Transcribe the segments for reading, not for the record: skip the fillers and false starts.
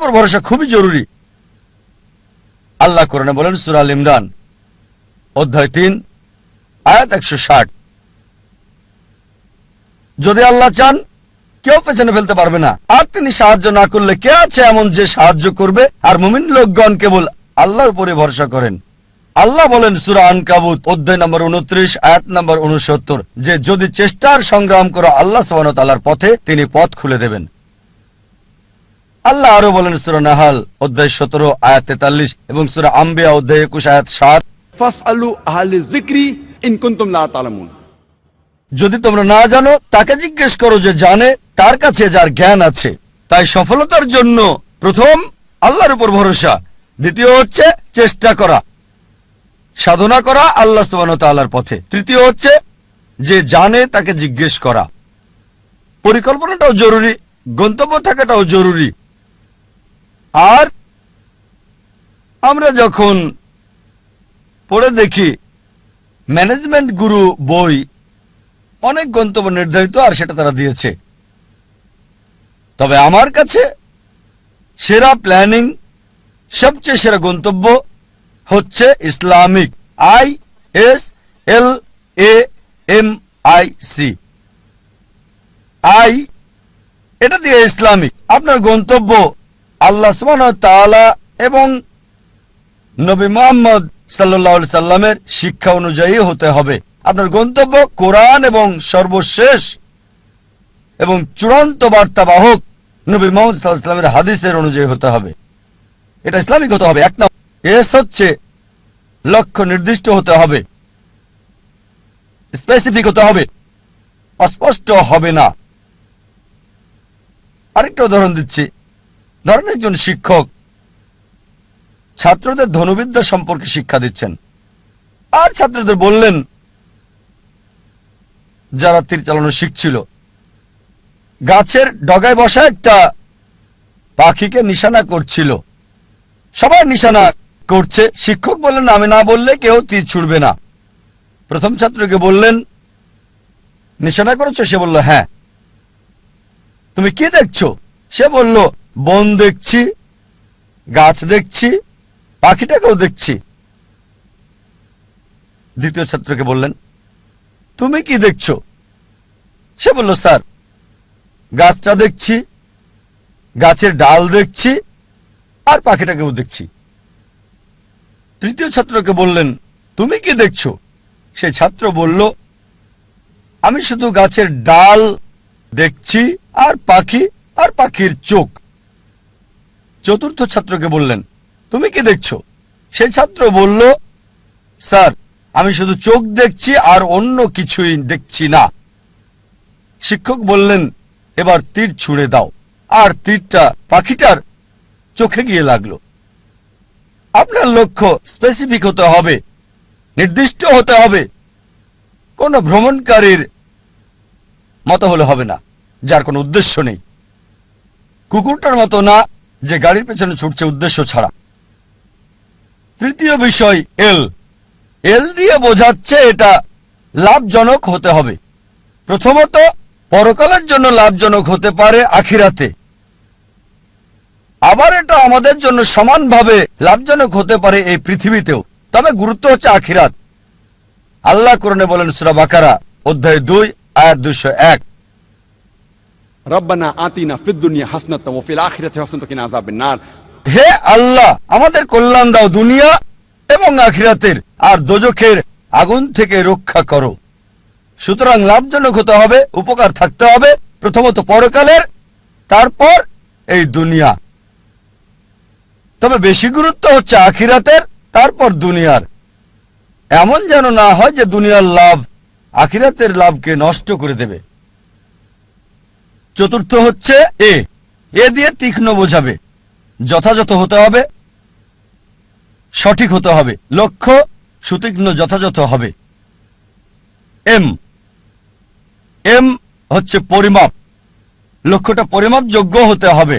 উপর ভরসা খুবই জরুরি। আল্লাহ কোরআনে বলেন সূরা আল ইমরান অধ্যায় 3 আয়াত 160, যদি আল্লাহ চান কেউ পেছনে ফেলতে পারবে না, আর তিনি সাহায্য না করলে কে আছে এমন যে সাহায্য করবে? আর মুমিন লোকগণ কেবল আল্লাহর উপরে ভরসা করেন। আল্লাহ বলেন সূরা আনকাবুত অধ্যায় নম্বর 29 আয়াত নম্বর 69 যে যদি চেষ্টার সংগ্রাম করো আল্লাহ সুবহানাহু ওয়া তাআলার পথে তিনি পথ খুলে দেবেন। আল্লাহ আরো বলেন সূরা নাহাল অধ্যায় 17 আয়াত 43 এবং সূরা আম্বিয়া অধ্যায় 21 আয়াত 7, ফাসআলু আহলে যিকরি ইন কুনতুম লা তা'লামুন। যদি তোমরা না জানো তাকে জিজ্ঞেস করো যে জানে, তার কাছে যার জ্ঞান আছে। তাই সফলতার জন্য প্রথম আল্লাহর উপর ভরসা, দ্বিতীয় হচ্ছে চেষ্টা করা, সাধনা করা আল্লাহ সুবহানাহু ওয়া তাআলার পথে, তৃতীয় হচ্ছে যে জানে তাকে জিজ্ঞেস করা। পরিকল্পনাটাও জরুরি, গন্তব্য থাকাটাও জরুরি। আর আমরা যখন পড়ে দেখি ম্যানেজমেন্ট গুরু বই, অনেক গন্তব্য নির্ধারিত আর সেটা তারা দিয়েছে, তবে আমার কাছে সেরা প্ল্যানিং, সবচেয়ে সেরা গন্তব্য হচ্ছে ইসলামিক, ISLAMIC, আই এটা দিয়ে ইসলামিক। আপনার গন্তব্য আল্লাহ সুবহানাহু ওয়া তাআলা এবং নবী মুহাম্মদ সাল্লাল্লাহু আলাইহি সাল্লামের শিক্ষা অনুযায়ী হতে হবে। আপনার গন্তব্য কোরআন এবং সর্বশেষ এবং চূড়ান্ত বার্তাবাহক নবী মুহাম্মদ সাল্লাল্লাহু আলাইহি সাল্লামের হাদিসের অনুযায়ী হতে হবে। এটা ইসলামিক হতে হবে। এক নম্বর। এস হচ্ছে লক্ষ্য নির্দিষ্ট হতে হবে, স্পেসিফিক হতে হবে, অস্পষ্ট হবে না। আরেকটা উদাহরণ দিচ্ছি। ধরেন একজন শিক্ষক ছাত্রদের ধনুবিদ্যা সম্পর্কে শিক্ষা দিচ্ছেন, আর ছাত্রদের বললেন যারা তীর চালানো শিখছিল, গাছের ডগায় বসা একটা পাখিকে নিশানা করছিল, সবাই নিশানা করছে। শিক্ষক বললেন আমি না বললে কেউ তীর ছুড়বে না। প্রথম ছাত্রকে বললেন নিশানা করেছো? সে বলল হ্যাঁ। তুমি কি দেখছো? সে বলল বন দেখছি, গাছ দেখছি, পাখিটাকেও দেখছি। দ্বিতীয় ছাত্রকে বললেন তুমি কি দেখছো? সে বলল স্যার গাছটা দেখছি, গাছের ডাল দেখছি, আর পাখিটাকেও দেখছি। তৃতীয় ছাত্রকে বললেন তুমি কি দেখছো? সেই ছাত্র বলল আমি শুধু গাছের ডাল দেখছি আর পাখি আর পাখির চোখ। চতুর্থ ছাত্রকে বললেন তুমি কি দেখছো? সেই ছাত্র বলল স্যার আমি শুধু চোখ দেখছি আর অন্য কিছুই দেখছি না। শিক্ষক বললেন এবার তীর ছুঁড়ে দাও, আর তীরটা পাখিটার চোখে গিয়ে লাগলো। আপনার লক্ষ্য স্পেসিফিক হতে হবে, নির্দিষ্ট হতে হবে। কোনো ভ্রমণকারীর মতো হলে হবে না, যার কোনো উদ্দেশ্য নেই। কুকুরটার মতো না যে গাড়ির পেছনে ছুটছে উদ্দেশ্য ছাড়া। তৃতীয় বিষয় এল দিয়ে বোঝাচ্ছে এটা লাভজনক হতে হবে। প্রথমত পরকালের জন্য লাভজনক হতে পারে আখিরাতে, আবার এটা আমাদের জন্য সমানভাবে লাভজনক হতে পারে এই পৃথিবীতেও, তবে গুরুত্ব হচ্ছে আখিরাত। আল্লাহ কোরআনে বলেন সূরা বাকারা অধ্যায় 2 আয়াত 201, রব্বানা আতিনা ফিদ দুনিয়া হাসনাতাও ওয়া ফিল আখিরাতি হাসনাতাও ওয়া কিনা আযাবান নার। হে আল্লাহ আমাদের কল্যাণ দাও দুনিয়া এবং আখিরাতের, আর দোজখের আগুন থেকে রক্ষা করো। সুতরাং লাভজনক হতে হবে, উপকার থাকতে হবে, প্রথমত পরকালের, তারপর এই দুনিয়া। তবে বেশি গুরুত্ব হচ্ছে আখিরাতের, তারপর দুনিয়ার। এমন যেন না হয় যে দুনিয়ার লাভ আখিরাতের লাভকে নষ্ট করে দেবে। চতুর্থ হচ্ছে এ দিয়ে তীক্ষ্ণ বোঝাবে, যথাযথ হতে হবে, সঠিক হতে হবে, লক্ষ্য সুতীক্ষ্ণ যথাযথ হবে। এম হচ্ছে পরিমাপ, লক্ষ্যটা পরিমাপযোগ্য হতে হবে।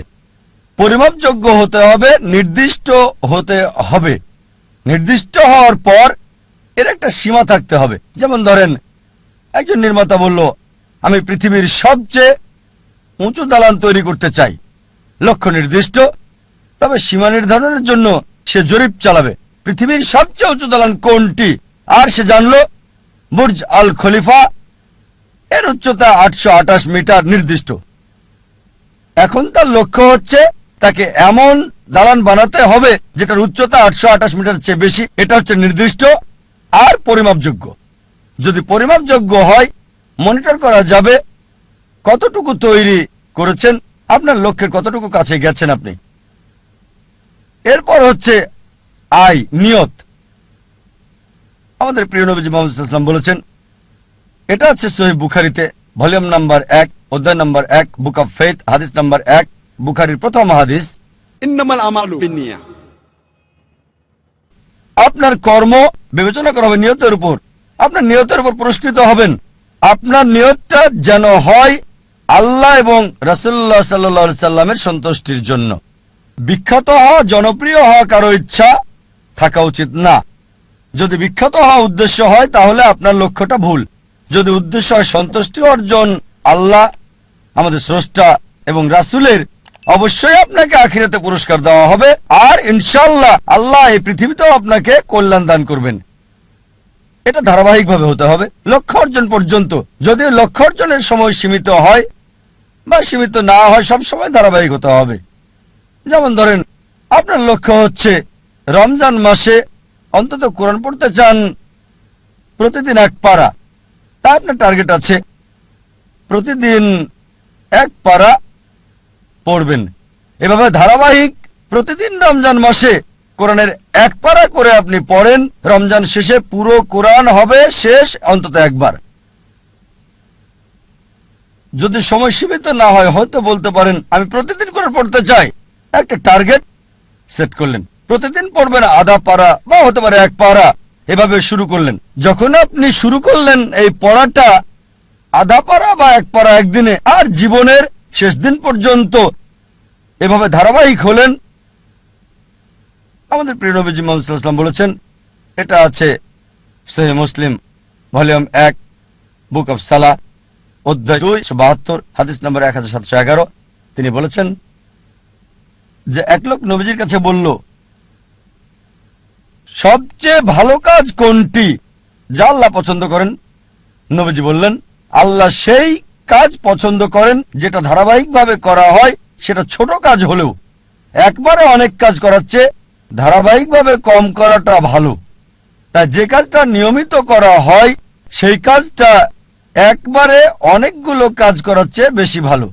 পরিমাপযোগ্য হতে হবে, নির্দিষ্ট হতে হবে। নির্দিষ্ট হওয়ার পর এর একটা সীমা থাকতে হবে। যেমন ধরেন একজন নির্মাতা বলল আমি পৃথিবীর সবচেয়ে উঁচু দালান তৈরি করতে চাই। লক্ষ্য নির্দিষ্ট, তবে সীমা নির্ধারণের জন্য সে জরিপ চালাবে পৃথিবীর সবচেয়ে উঁচু দালান কোনটি, আর সে জানলো বুর্জ আল খলিফা, এর উচ্চতা 828 মিটার নির্দিষ্ট। এখন তার লক্ষ্য হচ্ছে তাকে এমন দালান বানাতে হবে যেটার উচ্চতা 828 মিটার চেয়ে বেশি। এটা হচ্ছে নির্দিষ্ট আর পরিমাপযোগ্য। যদি পরিমাপযোগ্য হয় মনিটর করা যাবে কতটুকু তৈরি করেছেন, আপনার লক্ষ্যের কতটুকু কাছে গেছেন আপনি। এরপর হচ্ছে নিয়ত। আমাদের প্রিয় নবীজি মুহাম্মদ সাল্লাল্লাহু আলাইহি ওয়াসাল্লাম বলেছেন, এটা আছে সহিহ বুখারীতে ভলিউম নাম্বার 1 অধ্যায় নাম্বার 1 বুক অফ ফেথ হাদিস নাম্বার 1, বুখারীর প্রথম হাদিস। إنما الأعمال بالنية। আপনার কর্ম বিবেচনা করা হবে নিয়তের উপর। আপনার নিয়তের উপর পুরস্কৃত হবেন। আপনার নিয়তটা যেন হয় আল্লাহ এবং রাসূলুল্লাহ সাল্লাল্লাহু আলাইহি সাল্লামের সন্তুষ্টির জন্য। বিখ্যাত হওয়া, জনপ্রিয় হওয়া কারো ইচ্ছা থাকা উচিত না। যদি বিখ্যাত হওয়া উদ্দেশ্য হয় তাহলে আপনার লক্ষ্যটা ভুল। যদি উদ্দেশ্য হয় সন্তুষ্টি অর্জন আল্লাহ, আমাদের স্রষ্টা এবং রাসূলের, অবশ্যই আপনাকে আখিরাতে পুরস্কার দেওয়া হবে। আর ইনশাআল্লাহ আল্লাহ এই পৃথিবীতেও আপনাকে কল্যাণ দান করবেন। এটা ধারাবাহিকভাবে হতে হবে লক্ষ্য অর্জন পর্যন্ত। যদিও লক্ষ্য অর্জনের সময় সীমিত হয় বা সীমিত না হয়, সব সময় ধারাবাহিক হতে হবে। যেমন ধরেন আপনার লক্ষ্য হচ্ছে রমজান মাসে অন্তত কোরআন পড়তে চান প্রতিদিন 1 পারা, তা আপনার টার্গেট আছে প্রতিদিন 1 পারা পড়বেন। এভাবে ধারাবাহিক প্রতিদিন রমজান মাসে কোরআনের 1 পারা করে আপনি পড়েন। রমজান শেষে পুরো কোরআন হবে শেষ অন্তত 1 বার। যদি সময় সীমিত না হয় হয়তো বলতে পারেন আমি প্রতিদিন করে পড়তে চাই। একটা টার্গেট সেট করলেন, প্রতিদিন পড়বেন আধা পারা বা হতে পারে 1 পারা। এভাবে শুরু করলেন। যখন আপনি শুরু করলেন এই পড়াটা আধা পারা বা 1 পারা একদিনে, আর জীবনের শেষ দিন পর্যন্ত এভাবে ধারাবাহিক হলেন, আমাদের প্রিয় নবীজি মুহাম্মদ সাল্লাল্লাহু আলাইহি ওয়াসাল্লাম বলেছেন, এটা আছে সহিহ মুসলিম ভলিউম 1 বুক অফ সালাহ অধ্যায় 272 হাদিস নম্বর 1711। তিনি বলেছেন যে এক লোক নবীজির কাছে বলল, সবচেয়ে ভালো কাজ কোনটি যা আল্লাহ পছন্দ করেন? নবীজি বললেন, আল্লাহ সেই কাজ পছন্দ করেন যেটা ধারাবাহিকভাবে করা হয়, সেটা ছোট কাজ হলেও। একবারে অনেক কাজ করাচ্ছে ধারাবাহিকভাবে কম করাটা ভালো। তাই যে কাজটা নিয়মিত করা হয় সেই কাজটা একবারে অনেকগুলো কাজ করাচ্ছে বেশি ভালো।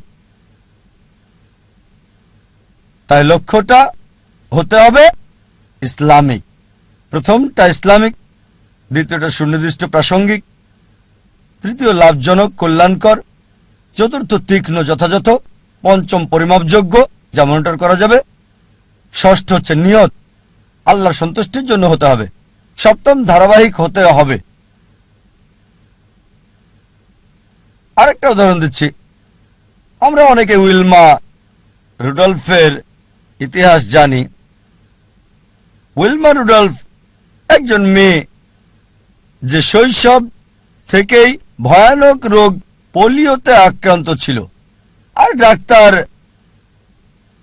তাই লক্ষ্যটা হতে হবে ইসলামিক। প্রথমটা ইসলামিক, দ্বিতীয়টা সুনির্দিষ্ট প্রাসঙ্গিক, তৃতীয় লাভজনক কল্যাণকর, চতুর্থ তীক্ষ্ণ যথাযথ, পঞ্চম পরিমাপযোগ্য যা মনিটর করা যাবে, ষষ্ঠ হচ্ছে নিয়ত আল্লাহর সন্তুষ্টির জন্য হতে হবে, সপ্তম ধারাবাহিক হতে হবে। আরেকটা উদাহরণ দিচ্ছি। আমরা অনেকে উইলমা রুডলফের ইতিহাস জানি। উইলমা রুডলফ একজন মেয়ে যে শৈশব থেকেই ভয়ানক রোগ পোলিওতে আক্রান্ত ছিল, আর ডাক্তার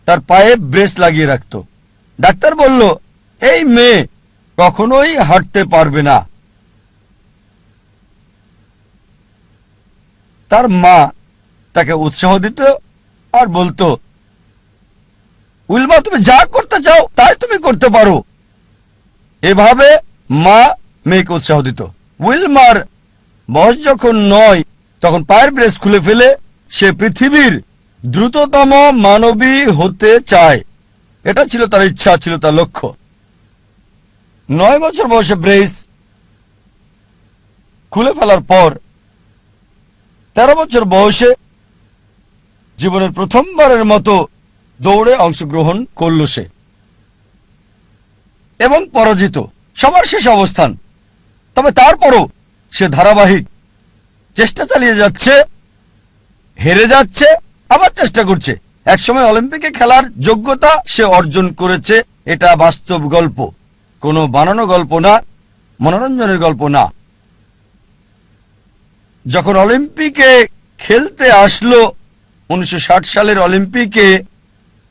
তার পায়ে ব্রেস লাগিয়ে রাখত। ডাক্তার বলল এই মেয়ে কখনোই হাঁটতে পারবে না। তার মা তাকে উৎসাহ দিত আর বলতো, উইলমা তুমি যা করতে চাও তাই তুমি করতে পারো। এভাবে মা মেয়েকে উৎসাহ দিত। উইলমার বয়স যখন 9 তখন পায়ের ব্রেস খুলে ফেলে সে পৃথিবীর দ্রুততম মানবী হতে চায়। এটা ছিল তার ইচ্ছা, ছিল তার লক্ষ্য। 9 বছর বয়সে ব্রেস খুলে ফেলার পর 13 বছর বয়সে জীবনের প্রথমবারের মতো দৌড়ে অংশগ্রহণ করল সে, এবং পরাজিত, সবার শেষ অবস্থান। তবে তারপরও সে ধারাবাহিক চেষ্টা চালিয়ে যাচ্ছে, হেরে যাচ্ছে, আবার চেষ্টা করছে। একসময় অলিম্পিকে খেলার যোগ্যতা সে অর্জন করেছে। এটা বাস্তব গল্প, কোনো বানানো গল্প না, মনোরঞ্জনের গল্প না। যখন অলিম্পিকে খেলতে আসলো 1960 সালের অলিম্পিকে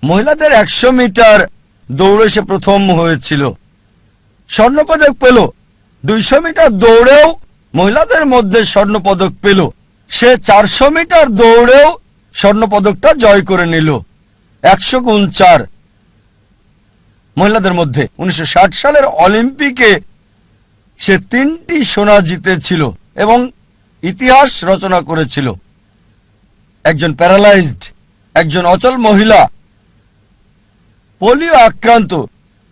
মহিলাদের 100 মিটার দৌড়ে সে প্রথম হয়েছিল, স্বর্ণপদক পেল। 200 মিটার দৌড়েও মহিলাদের মধ্যে স্বর্ণপদক পেল। সে 400 মিটার দৌড়েও স্বর্ণপদকটা জয় করে নিল। 100 গুণ 4 মহিলাদের মধ্যে। 1960 সালের অলিম্পিকে সে 3টি সোনা জিতেছিল এবং ইতিহাস রচনা করেছিল। একজন প্যারালাইজড, একজন অচল মহিলা, পোলিও আক্রান্ত,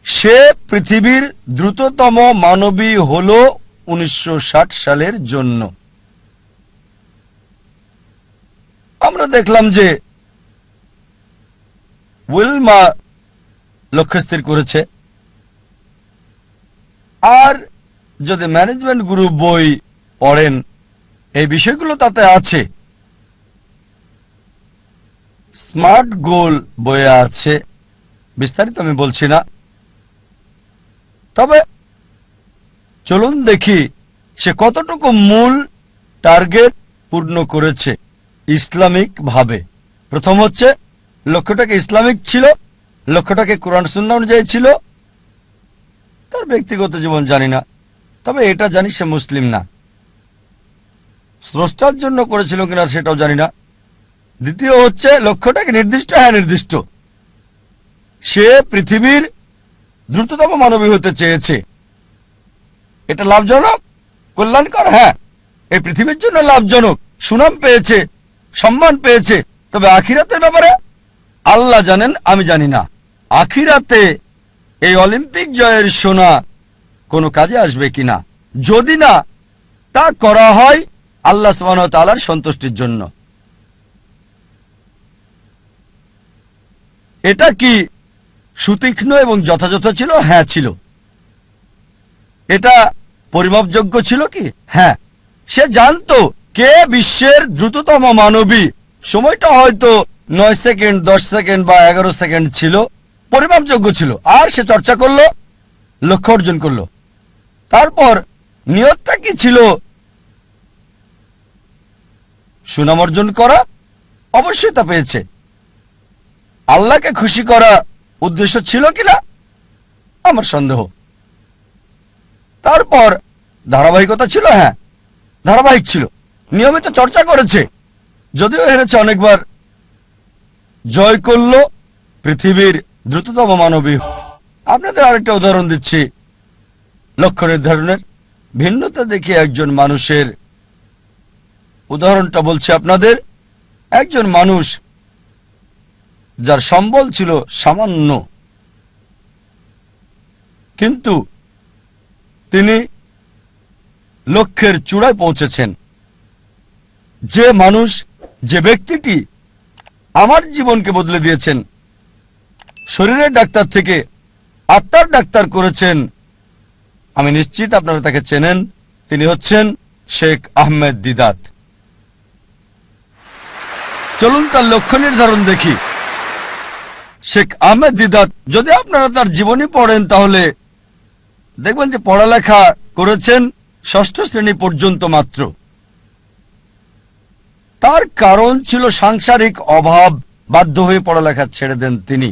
সে পৃথিবীর দ্রুততম মানবী হল 1960 সালের জন্য। আমরা দেখলাম যে উইলমা লক্ষ্য স্থির করেছে। আর যদি ম্যানেজমেন্ট গ্রুপ বই পড়েন, এই বিষয়গুলো তাতে আছে। স্মার্ট গোল বইয়ে আছে, বিস্তারিত আমি বলছি না। তবে চলুন দেখি সে কতটুকু মূল টার্গেট পূর্ণ করেছে ইসলামিক ভাবে। প্রথম হচ্ছে লক্ষ্যটাকে ইসলামিক ছিল, লক্ষ্যটাকে কোরআন সুন্নাহ অনুযায়ী ছিল। তার ব্যক্তিগত জীবন জানি না, তবে এটা জানি সে মুসলিম না। স্রষ্টার জন্য করেছিল কিনা সেটাও জানি না। দ্বিতীয় হচ্ছে লক্ষ্যটাকে নির্দিষ্ট, হ্যাঁ নির্দিষ্ট। সে পৃথিবীর দ্রুততম মানবী হতে চেয়েছে। এটা লাভজনক, কল্যাণকর, হ্যাঁ এই পৃথিবীর জন্য লাভজনক। সুনাম পেয়েছে, সম্মান পেয়েছে। তবে আখিরাতের ব্যাপারে আল্লাহ জানেন, আমি জানি না। আখিরাতে এই অলিম্পিক জয়ের সোনা কোনো কাজে আসবে কিনা। যদি না তা করা হয় আল্লাহ সুবহানাহু ওয়া তাআলার সন্তুষ্টির জন্য। এটা কি সুতীক্ষ্ণ এবং যথাযথ ছিল? হ্যাঁ ছিল। এটা পরিমাপযোগ্য ছিল কি? হ্যাঁ। সে জানতো কে বিশ্বের দ্রুততম মানবী। সময়টা হয়তো 9 সেকেন্ড, 10 সেকেন্ড বা 11 সেকেন্ড ছিল, পরিমাপযোগ্য ছিল। আর সে চর্চা করলো, লক্ষ্য অর্জন করলো। তারপর নিয়তটা কি ছিল? সুনাম অর্জন করা। অবশ্যই তা পেয়েছে। আল্লাহকে খুশি করা উদ্দেশ্য ছিল কিনা আমার সন্দেহ। তারপর ধারাবাহিকতা ছিল, হ্যাঁ ধারাবাহিক ছিল। নিয়মিত চর্চা করেছে, যদিও হেরেছে অনেকবার, জয় করল পৃথিবীর দ্রুততম মানবী। আপনাদের আরেকটা উদাহরণ দিচ্ছি লক্ষ্য নির্ধারণের। ভিন্নতা দেখে একজন মানুষের উদাহরণটা বলছি আপনাদের। একজন মানুষ যার সম্বল ছিল সামান্য, কিন্তু তিনি লক্ষ্যের চূড়ায় পৌঁছেছেন। যে মানুষ, যে ব্যক্তিটি আমার জীবনকে বদলে দিয়েছেন, শরীরের ডাক্তার থেকে আত্মার ডাক্তার করেছেন, আমি নিশ্চিত আপনারা তাকে চেনেন। তিনি হচ্ছেন শেখ আহমেদ দিদাত। চলুন তার লক্ষ্য নির্ধারণ দেখি। শেখ আহমেদ দিদাত, যদি আপনারা তার জীবনী পড়েন তাহলে দেখবেন যে পড়ালেখা করেছেন 6ষ্ঠ শ্রেণী পর্যন্ত মাত্র। তার কারণ ছিল সাংসারিক অভাব। বাধ্য হয়ে পড়ালেখা ছেড়ে দেন তিনি।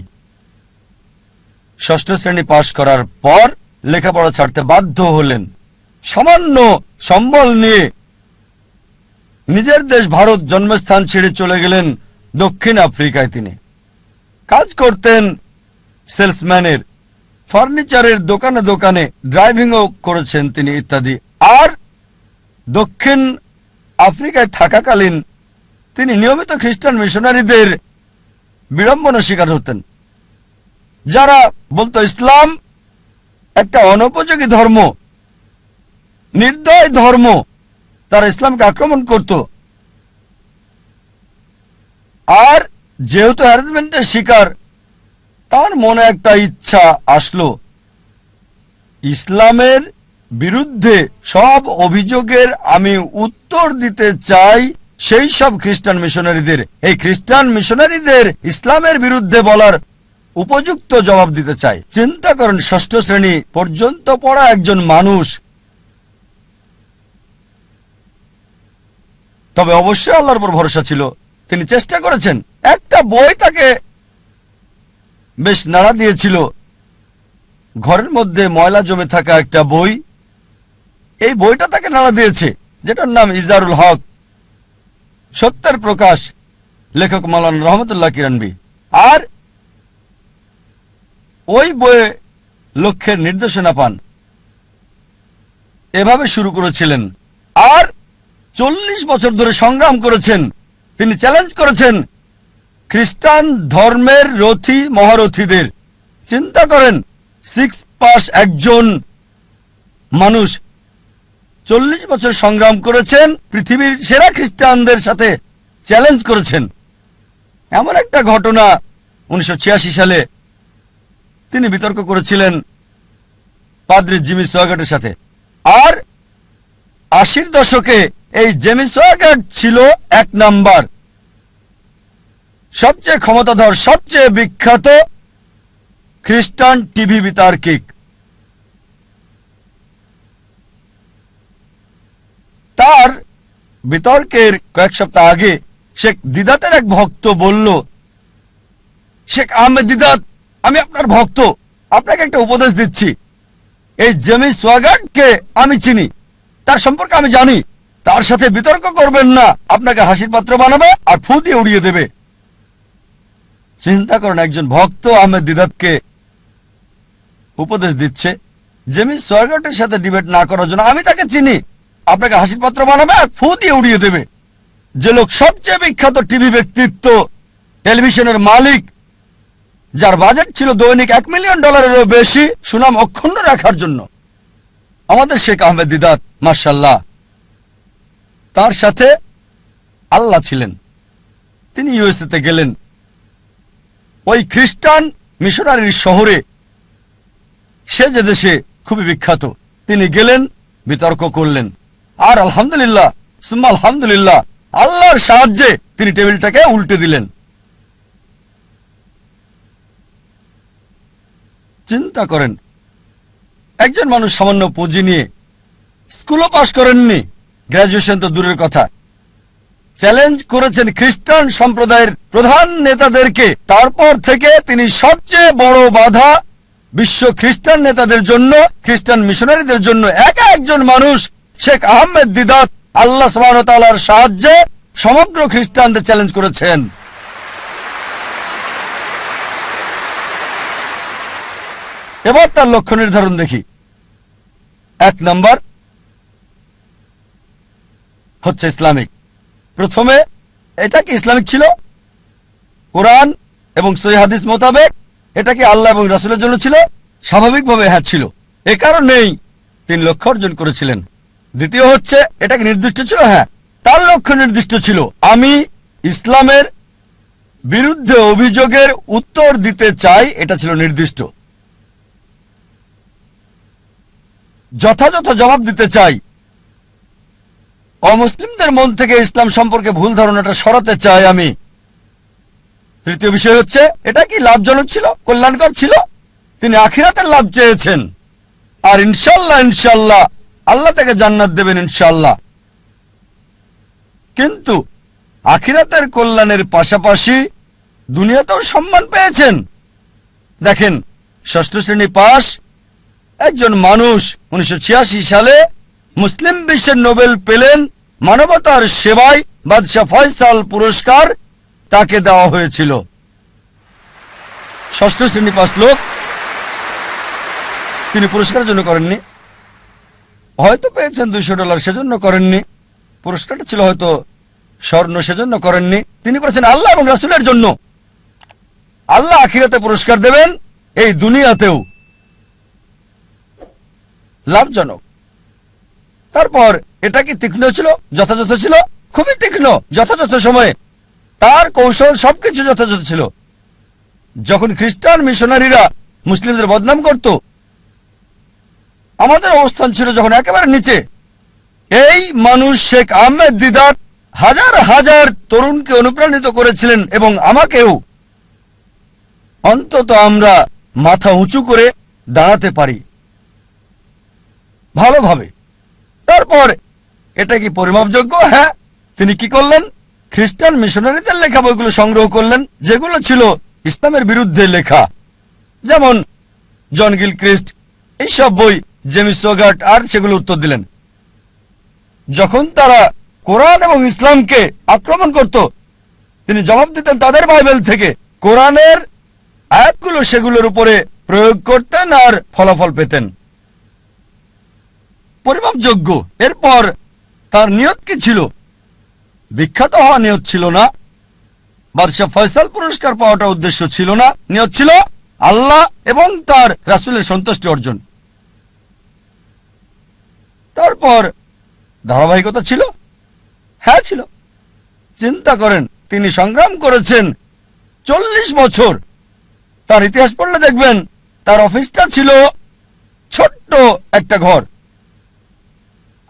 6ষ্ঠ শ্রেণী পাশ করার পর লেখাপড়া ছাড়তে বাধ্য হলেন। সামান্য সম্বল নিয়ে নিজের দেশ ভারত জন্মস্থান ছেড়ে চলে গেলেন দক্ষিণ আফ্রিকায়। তিনি কাজ করতেন সেলসম্যানের, ফার্নিচারের দোকানে দোকানে, ড্রাইভিংও করেছেন তিনি ইত্যাদি। আর দক্ষিণ আফ্রিকায় থাকাকালীন তিনি নিয়মিত খ্রিস্টান মিশনারিদের বিড়ম্বনা শিকার হতেন, যারা বলতো ইসলাম একটা অনুপযোগী ধর্ম, নির্দয় ধর্ম। তারা ইসলামকে আক্রমণ করত। আর যেহেতু হ্যারাসমেন্টের শিকার, তার মনে একটা ইচ্ছা আসলো, ইসলামের বিরুদ্ধে সব অভিযোগের আমি উত্তর দিতে চাই সেই সব খ্রিস্টান মিশনারিদের। এই খ্রিস্টান মিশনারিদের ইসলামের বিরুদ্ধে বলার উপযুক্ত জবাব দিতে চাই। চিন্তা করেন, 6ষ্ঠ শ্রেণী পর্যন্ত পড়া একজন মানুষ। তবে অবশ্যই আল্লাহর উপর ভরসা ছিল। তিনি চেষ্টা করেছেন। একটা বই তাকে বেশ নাড়া দিয়েছিল, ঘরের মধ্যে ময়লা জমে থাকা একটা বই, এই বইটা তাকে নাড়া দিয়েছে, যেটার নাম ইজারুল হক, সত্যের প্রকাশ, লেখক মাওলানা রহমতুল্লাহ কিরানবী। আর ওই বইয়ে লক্ষ্যের নির্দেশনা পান, এভাবে শুরু করেছিলেন। আর 40 বছর ধরে সংগ্রাম করেছেন। তিনি চ্যালেঞ্জ করেছেন খ্রিস্টান ধর্মের রথী মহারথীদের। চিন্তা করেন, 6 পাস একজন মানুষ 40 বছর সংগ্রাম করেছেন, পৃথিবীর সেরা খ্রিস্টানদের সাথে চ্যালেঞ্জ করেছেন। এমন একটা ঘটনা 1986 সালে তিনি বিতর্ক করেছিলেন পাদ্রী জিমি সোয়াগাটের সাথে। আর 80-র দশকে এই জেমি সোয়াগাট ছিল 1 নাম্বার, সবচেয়ে ক্ষমতাধর, সবচেয়ে বিখ্যাত খ্রিস্টান টিভি বিতার্কিক। তার বিতর্কের কয়েক সপ্তাহ আগে শেখ দিদাতের এক ভক্ত বলল, শেখ আহমেদ দিদাত, আমি আপনার ভক্ত, আপনাকে একটা উপদেশ দিচ্ছি। এই জেমি সোয়াগাটকে আমি চিনি, তার সম্পর্কে আমি জানি, তার সাথে বিতর্ক করবেন না, আপনাকে হাসির পাত্র বানাবে আর ফু দিয়ে উড়িয়ে দেবে। চিন্তা করেন, একজন ভক্ত আহমেদ দিদাতকে উপদেশ দিচ্ছে জেমি সোয়াগাটের সাথে ডিবেট না করার জন্য। আমি তাকে চিনি, আপনাকে হাসির পাত্র বানাবে আর ফু দিয়ে উড়িয়ে দেবে। যে লোক সবচেয়ে বিখ্যাত টিভি ব্যক্তিত্ব, টেলিভিশনের মালিক, যার বাজেট ছিল দৈনিক $1 মিলিয়ন বেশি সুনাম অক্ষুণ্ণ রাখার জন্য, আমাদের শেখ আহমেদ দিদাত, মাশাআল্লাহ, তার সাথে আল্লাহ ছিলেন। তিনি ইউএসএতে গেলেন, ওই খ্রিস্টান মিশনারির শহরে, সে যে দেশে খুবই বিখ্যাত, তিনি গেলেন, বিতর্ক করলেন। আর আলহামদুলিল্লাহ সুম্মা আলহামদুলিল্লাহ, আল্লাহর সাহায্যে তিনি টেবিলটাকে উল্টে দিলেন। চিন্তা করেন, একজন মানুষ সামান্য পুঁজি নিয়ে, স্কুলও পাশ করেননি, গ্র্যাজুয়েশন তো দূরের কথা, চ্যালেঞ্জ করেছেন খ্রিস্টান সম্প্রদায়ের প্রধান নেতাদেরকে। তারপর থেকে তিনি সবচেয়ে বড় বাধা বিশ্ব খ্রিস্টান নেতাদের জন্য, খ্রিস্টান মিশনারিদের জন্য। একা একজন মানুষ শেখ আহমেদ দিদাত আল্লাহ সুবহানাহু ওয়া তাআলার সাহায্যে সমগ্র খ্রিস্টানদের চ্যালেঞ্জ করেছেন। এবার তার লক্ষ্য নির্ধারণ দেখি। 1 নাম্বার হচ্ছে ইসলামিক। প্রথমে এটা কি ইসলামিক ছিল? কোরআন এবং সহিহ হাদিস মোতাবেক এটা কি আল্লাহ এবং রাসূলের জন্য ছিল? স্বাভাবিকভাবে হ্যাঁ ছিল। এ কারণেই তিনি লক্ষ্য অর্জন করেছিলেন। দ্বিতীয় হচ্ছে, এটা কি নির্দিষ্ট ছিল? হ্যাঁ, তার লক্ষ্য নির্দিষ্ট ছিল। আমি ইসলামের বিরুদ্ধে অভিযোগের উত্তর দিতে চাই, এটা ছিল নির্দিষ্ট। যথাযথ জবাব দিতে চাই, অমুসলিমদের মন থেকে ইসলাম সম্পর্কে ভুল ধারণাটা সরাতে চাই আমি। তৃতীয় বিষয় হচ্ছে, এটা কি লাভজনক ছিল, কল্যাণকর ছিল? তিনি আখিরাতের লাভ চেয়েছেন, আর ইনশাল্লাহ ইনশাল্লাহ আল্লাহ তাকে জান্নাত দেবেন ইনশাল্লাহ। কিন্তু আখিরাতের কল্যাণের পাশাপাশি দুনিয়াতেও সম্মান পেয়েছেন। দেখেন, 6ষ্ঠ শ্রেণী পাস একজন মানুষ 1986 সালে মুসলিম বিশ্বের নোবেল পেলেন মানবতার সেবায়, বাদশাহ ফয়সাল পুরস্কার তাকে দেওয়া হয়েছিল। 6ষ্ঠ শ্রেণী পাস লোক, তিনি পুরস্কারের জন্য করেননি, হয়তো পেয়েছেন $200, সেজন্য করেননি। পুরস্কারটা ছিল হয়তো স্বর্ণ, সেজন্য করেননি। তিনি করেছেন আল্লাহ এবং রাসূলের জন্য। আল্লাহ আখিরাতে পুরস্কার দেবেন, এই দুনিয়াতেও। লাভজনক। তারপর এটা কি তীক্ষ্ণ ছিল, যথাযথ ছিল? খুবই তীক্ষ্ণ, যথাযথ সময়ে তার কৌশল সবকিছু যথাযথ ছিল। যখন খ্রিস্টান মিশনারিরা মুসলিমদের বদনাম করত, আমাদের অবস্থান ছিল যখন একেবারে নিচে। এই মানুষ শেখ আহমেদ দিদাত হাজার হাজার তরুণকে অনুপ্রাণিত করেছিলেন, এবং আমাকেও। অন্তত আমরা মাথা উঁচু করে দাঁড়াতে পারি ভালোভাবে। তারপর এটা কি পরিমাপযোগ্য? হ্যাঁ। তিনি কি করলেন? খ্রিস্টান মিশনারিদের লেখা বইগুলো সংগ্রহ করলেন, যেগুলো ছিল ইসলামের বিরুদ্ধে লেখা। যেমন জন গিলক্রিস্ট, এইসব বই, জেমস সোগার্ট, আর সেগুলো উত্তর দিলেন। যখন তারা কোরআন এবং ইসলামকে আক্রমণ করত, তিনি জবাব দিতেন তাদের বাইবেল থেকে। কোরআনের আয়াতগুলো সেগুলোর উপরে প্রয়োগ করতেন আর ফলাফল পেতেন পরিমাপযোগ্য। এরপর তার নিয়ত কি ছিল? বিখ্যাত হওয়া নিয়ত ছিল না, বাদশাহ ফয়সাল পুরস্কার পাওয়াটা উদ্দেশ্য ছিল না। নিয়ত ছিল আল্লাহ এবং তার রাসূলের সন্তুষ্টি অর্জন। তারপর ধারাবাহিকতা ছিল, হ্যাঁ ছিল। চিন্তা করেন, তিনি সংগ্রাম করেছেন 40 বছর। তার ইতিহাস পড়লে দেখবেন তার অফিসটা ছিল ছোট্ট একটা ঘর।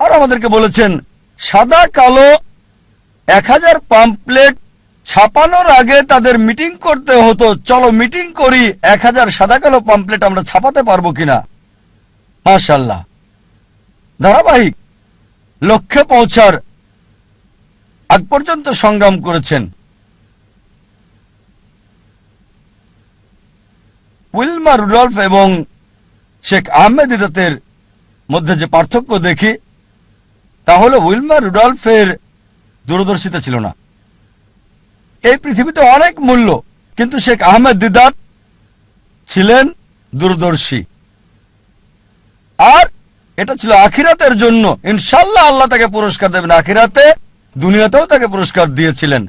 আর আমাদেরকে বলেছেন সাদা কালো 1000 পাম্পলেট ছাপানোর আগে তাদের মিটিং করতে হতো। চলো মিটিং করি, 1000 সাদা কালো পাম্পলেট আমরা ছাপাতে পারবো কিনা। মাশাআল্লাহ, ধারাবাহিক লক্ষ্যে পৌঁছার আগ পর্যন্ত সংগ্রাম করেছেন। উইলমা রুডলফ এবং শেখ আহমেদ দিদাতের মধ্যে যে পার্থক্য দেখি, তা হলো উইলমা রুডলফের দূরদর্শিতা ছিল না। এই পৃথিবীতে অনেক মূল্য, কিন্তু শেখ আহমেদ দিদাত ছিলেন দূরদর্শী। আর এটা ছিল আখিরাতের জন্য। ইনশাল্লাহ আল্লাহ তাকে পুরস্কার দেবেন আখিরাতে, দুনিয়াতেও তাকে পুরস্কার দিয়েছিলেন।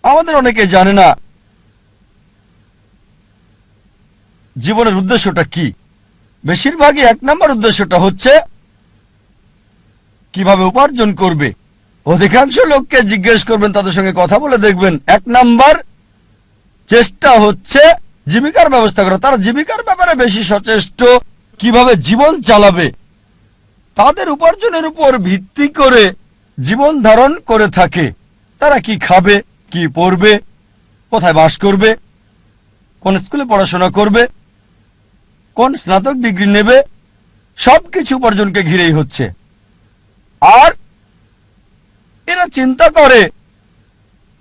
আমাদের অনেকে জানে না জীবনের উদ্দেশ্যটা কি। বেশিরভাগই 1 নম্বর উদ্দেশ্যটা হচ্ছে কিভাবে উপার্জন করবে। অধিকাংশ লোককে জিজ্ঞেস করবেন, তাদের সঙ্গে কথা বলে দেখবেন 1 নম্বর চেষ্টা হচ্ছে জীবিকার ব্যবস্থা করা। তারা জীবিকার ব্যাপারে বেশি সচেষ্ট, কিভাবে জীবন চালাবে। তাদের উপার্জনের উপর ভিত্তি করে জীবন ধারণ করে থাকে। তারা কি খাবে, কি পড়বে, কোথায় বাস করবে, কোন স্কুলে পড়াশোনা করবে, কোন স্নাতক ডিগ্রি নেবে, সবকিছু উপার্জনকে ঘিরেই হচ্ছে। আর এরা চিন্তা করে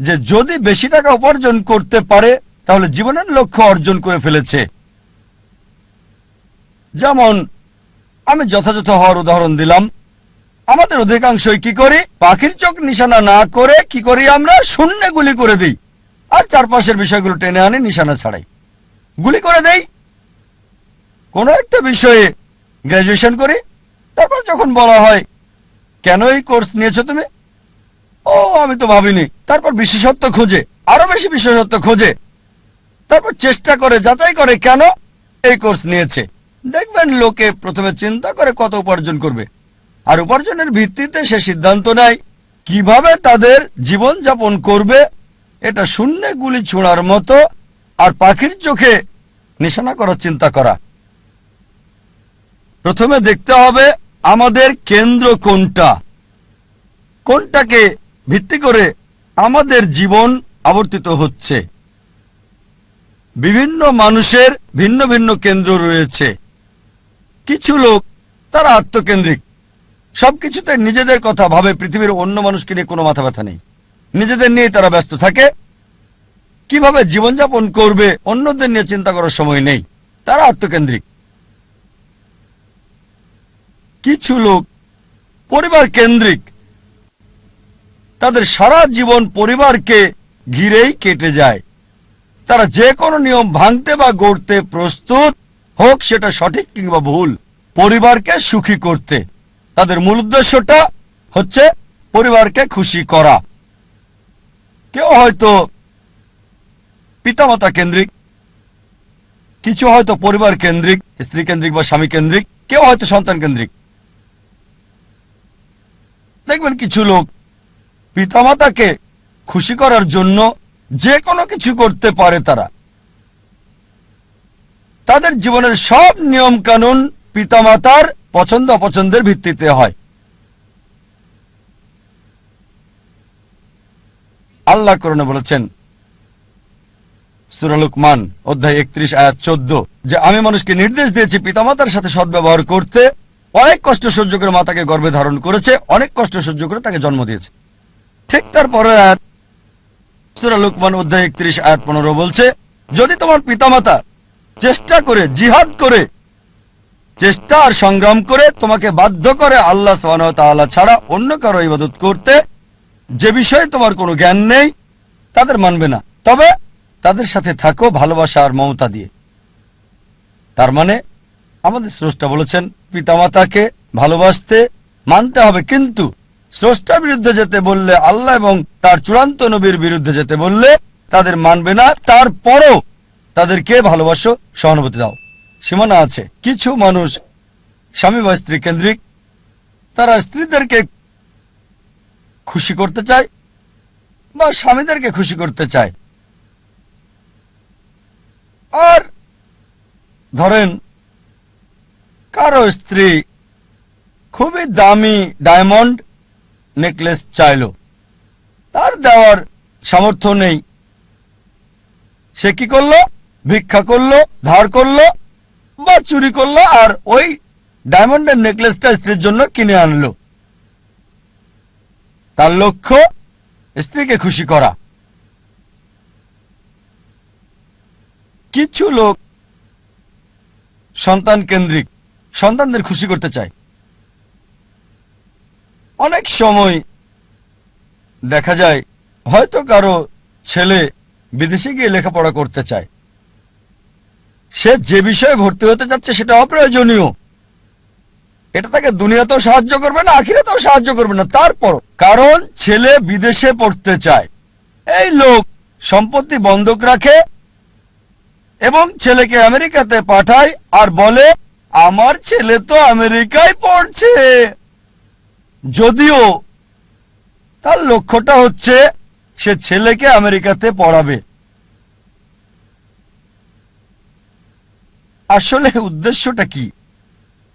যে যদি বেশি টাকা উপার্জন করতে পারে তাহলে জীবনের লক্ষ্য অর্জন করে ফেলেছে। যেমন আমি যথাযথ হওয়ার উদাহরণ দিলাম। আমাদের অধিকাংশই কি করি, পাখির চোখ নিশানা না করে কি করি, আমরা শূন্যে গুলি করে দিই আর চারপাশের বিষয়গুলো টেনে আনি নিশানা ছাড়াই গুলি করে দেই। কোনো একটা বিষয়ে গ্র্যাজুয়েশন করি, তারপর যখন বলা হয় কেন এই কোর্স নিয়েছো তুমি, ও আমি তো ভাবিনি। তারপর বিশেষত্ব খোঁজে, আরো বেশি বিশেষত্ব খোঁজে, তারপর চেষ্টা করে যাচাই করে কেন এই কোর্স নিয়েছে। দেখবেন লোকে প্রথমে চিন্তা করে কত উপার্জন করবে, আর উপার্জনের ভিত্তিতে সে সিদ্ধান্ত নেয় কিভাবে তাদের জীবন যাপন করবে। এটা শূন্যে গুলি ছোঁড়ার মতো, আর পাখির চোখে নিশানা করার চিন্তা করা। প্রথমে দেখতে হবে আমাদের কেন্দ্র কোনটা, কোনটাকে ভিত্তি করে আমাদের জীবন আবর্তিত হচ্ছে। বিভিন্ন মানুষের ভিন্ন ভিন্ন কেন্দ্র রয়েছে। কিছু লোক তারা আত্মকেন্দ্রিক, সবকিছুতে নিজেদের কথা ভাবে, পৃথিবীর অন্য মানুষকে নিয়ে কোনো মাথা ব্যথা নেই, নিজেদের নিয়ে তারা ব্যস্ত থাকে। কিভাবে জীবনযাপন করবে অন্যদের নিয়ে চিন্তা করার সময় নেই, তারা আত্মকেন্দ্রিক। কিছু লোক পরিবার কেন্দ্রিক, তাদের সারা জীবন পরিবারকে ঘিরেই কেটে যায়। তারা যে কোনো নিয়ম ভাঙতে বা গড়তে প্রস্তুত, হোক সেটা সঠিক কিংবা ভুল, পরিবারকে সুখী করতে। তাদের মূল উদ্দেশ্যটা হচ্ছে পরিবারকে খুশি করা। কেউ হয়তো পিতামাতা কেন্দ্রিক, কিছু হয়তো পরিবার কেন্দ্রিক, স্ত্রী কেন্দ্রিক বা স্বামী কেন্দ্রিক, কেউ হয়তো সন্তান কেন্দ্রিক। দেখবেন কিছু লোক পিতামাতাকে খুশি করার জন্য যে কোনো কিছু করতে পারে। তাদের জীবনের সব নিয়ম কানুন পিতামাতার পছন্দ অপছন্দের ভিত্তিতে হয়। আল্লাহ কোরআনে বলেছেন সূরা লুকমান অধ্যায় 31 আয়াত 14 যে আমি মানুষকে নির্দেশ দিয়েছি পিতামাতার সাথে সদ্ব্যবহার করতে। অনেক কষ্ট সহ্য করে মাতাকে গর্ভে ধারণ করেছে, অনেক কষ্ট সহ্য করে তাকে জন্ম দিয়েছে। ঠিক তারপরে আয়াত সূরা লুকমান অধ্যায় 31 আয়াত 15 বলছে, যদি তোমার পিতামাতা চেষ্টা করে, জিহাদ করে, চেষ্টা আর সংগ্রাম করে তোমাকে বাধ্য করে আল্লাহ সুবহানাহু ওয়া তাআলা ছাড়া অন্য কারো ইবাদত করতে, যে বিষয়ে তোমার কোনো জ্ঞান নেই, তাদের মানবে না, তবে তাদের সাথে থাকো ভালোবাসা আর মমতা দিয়ে। তার মানে আমাদের স্রষ্টা বলেছেন পিতামাতাকে ভালোবাসতে, মানতে হবে, কিন্তু স্রষ্টার বিরুদ্ধে যেতে বললে, আল্লাহ এবং তার চূড়ান্ত নবীর বিরুদ্ধে যেতে বললে তাদের মানবে না। তারপরও তাদেরকে ভালোবাসো, সহানুভূতি দাও। সীমানা আছে। কিছু মানুষ স্বামী বা স্ত্রী কেন্দ্রিক, তারা স্ত্রীদেরকে খুশি করতে চায় বা স্বামীদেরকে খুশি করতে চায়। আর ধরেন কারো স্ত্রী খুবই দামি ডায়মন্ড নেকলেস চাইল, তার দেওয়ার সামর্থ্য নেই, সে কি করলো? ভিক্ষা করলো, ধার করলো বা চুরি করলো, আর ওই ডায়মন্ডের নেকলেসটা স্ত্রীর জন্য কিনে আনলো। তার লক্ষ্য স্ত্রীকে খুশি করা। কিছু লোক সন্তান কেন্দ্রিক, সন্তানদের খুশি করতে চায়। অনেক সময় দেখা যায় হয়তো কারো ছেলে বিদেশে গিয়ে লেখাপড়া করতে চায়, সে যে বিষয়ে ভর্তি হতে যাচ্ছে সেটা অপ্রয়োজনীয়, এটা তাকে দুনিয়াতেও সাহায্য করবে না, আখিরাতেও সাহায্য করবে না, তারপর কারণ ছেলে বিদেশে পড়তে চায়, এই লোক সম্পত্তি বন্ধক রাখে এবং ছেলেকে আমেরিকাতে পাঠায় আর বলে আমার ছেলে তো আমেরিকায় পড়ছে, যদিও তার লক্ষ্যটা হচ্ছে সে ছেলেকে আমেরিকাতে পড়াবে। আসলে উদ্দেশ্যটা কি?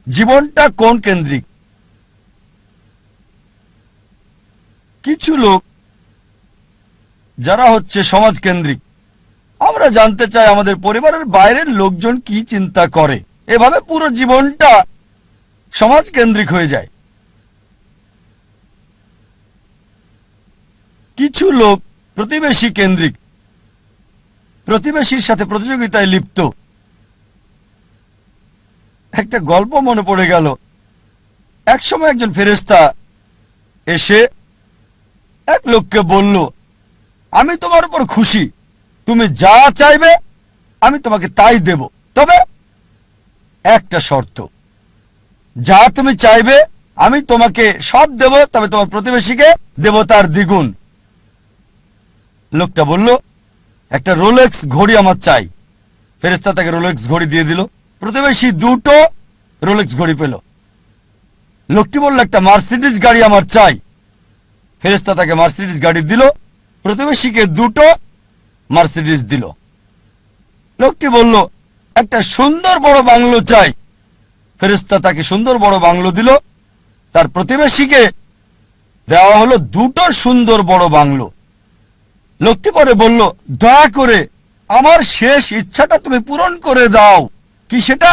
জীবনটা কোন কেন্দ্রিক? কিছু লোক যারা হচ্ছে সমাজ কেন্দ্রিক, আমরা জানতে চাই আমাদের পরিবারের বাইরের লোকজন কি চিন্তা করে, এভাবে পুরো জীবনটা সমাজ কেন্দ্রিক হয়ে যায়। কিছু লোক প্রতিবেশী কেন্দ্রিক, প্রতিবেশীর সাথে প্রতিযোগিতায় লিপ্ত। একটা গল্প মনে পড়ে গেল, একসময় একজন ফেরেশতা এসে এক লোককে বলল, আমি তোমার উপর খুশি, তুমি যা চাইবে আমি তোমাকে তাই দেব, তবে একটা শর্ত, যা তুমি চাইবে আমি তোমাকে সব দেব, তবে তোমার প্রতিবেশীকে দেব তার দ্বিগুণ। লোকটা বলল, একটা রোলেক্স ঘড়ি আমার চাই। ফেরেশতা তাকে রোলেক্স ঘড়ি দিয়ে দিল, প্রতিবেশী দুটো রোলেক্স ঘড়ি পেল। লোকটি বলল, একটা মার্সিডিজ গাড়ি আমার চাই। ফেরেশতা তাকে মার্সিডিজ গাড়ি দিল, প্রতিবেশীকে দুটো মার্সিডিজ দিল। লোকটি বলল, একটা সুন্দর বড় বাংলো চাই। ফেরেশতা তাকে সুন্দর বড় বাংলো দিল, তার প্রতিবেশীকে দেওয়া হলো দুটো সুন্দর বড় বাংলো। লোকটি পরে বলল, দয়া করে আমার শেষ ইচ্ছাটা তুমি পূরণ করে দাও। কি সেটা?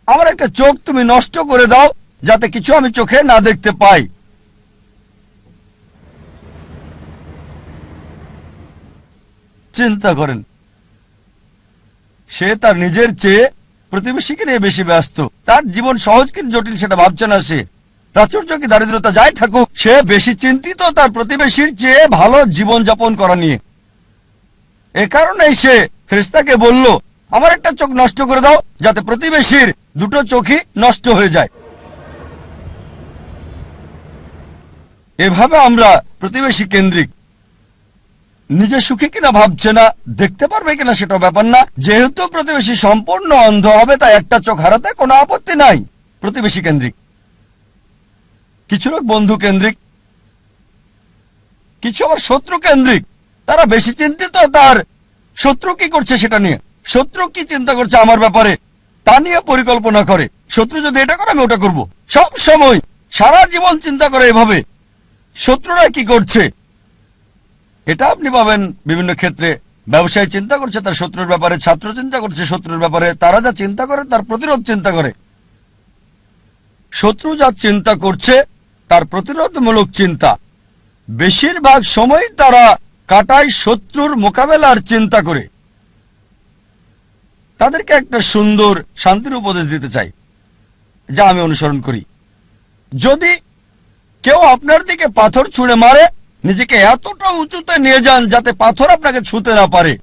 আমার একটা চোখ তুমি নষ্ট করে দাও, যাতে কিছু আমি চোখে না দেখতে পাই। চিন্তা করেন, সে তার নিজের চেয়ে প্রতিবেশীকে নিয়ে বেশি ব্যস্ত, তার জীবন সহজ কিন্তু জটিল সেটা ভাবছে না সে। প্রাচুর্য কি দারিদ্রতা যাই থাকুক, সে বেশি চিন্তিত তার প্রতিবেশীর চেয়ে ভালো জীবন যাপন করা নিয়ে। এ কারণেই সে ফেরেশতাকে বলল, আমার একটা চোখ নষ্ট করে দাও, যাতে প্রতিবেশীর দুটো চোখই নষ্ট হয়ে যায়। এভাবে আমরা প্রতিবেশী কেন্দ্রিক, নিজে সুখী কিনা ভাবছে না, দেখতে পারবে কিনা সেটা ব্যাপার না, যেহেতু প্রতিবেশী সম্পূর্ণ অন্ধ হবে তাই একটা চোখ হারাতে কোনো আপত্তি নাই। প্রতিবেশী কেন্দ্রিক। কিছু লোক বন্ধু কেন্দ্রিক, কিছু আবার শত্রু কেন্দ্রিক, তারা বেশি চিন্তিত তার শত্রু কি করছে সেটা নিয়ে, শত্রু কি চিন্তা করছে আমার ব্যাপারে তা নিয়ে পরিকল্পনা করে। শত্রু যদি এটা করে আমি ওটা করব, সব সময় সারা জীবন চিন্তা করে এভাবে শত্রুরা কি করছে। এটা আপনি পাবেন বিভিন্ন ক্ষেত্রে। ব্যবসায়ী চিন্তা করছে তার শত্রুর ব্যাপারে, ছাত্র চিন্তা করছে শত্রুর ব্যাপারে, তারা যা চিন্তা করে তার প্রতিরোধ চিন্তা করে। শত্রু যা চিন্তা করছে তার প্রতিরোধমূলক চিন্তা। বেশিরভাগ সময় তারা কাটায় শত্রুর মোকাবেলার চিন্তা করে তাদেরকে একটা সুন্দর শান্তির উপদেশ দিতে চাই, যা আমি অনুসরণ করি। যদি কেউ আপনার দিকে পাথর ছুঁড়ে মারে, নিজেকে এতটা উঁচুতে নিয়ে যান যাতে পাথর আপনাকে ছুঁতে না পারে।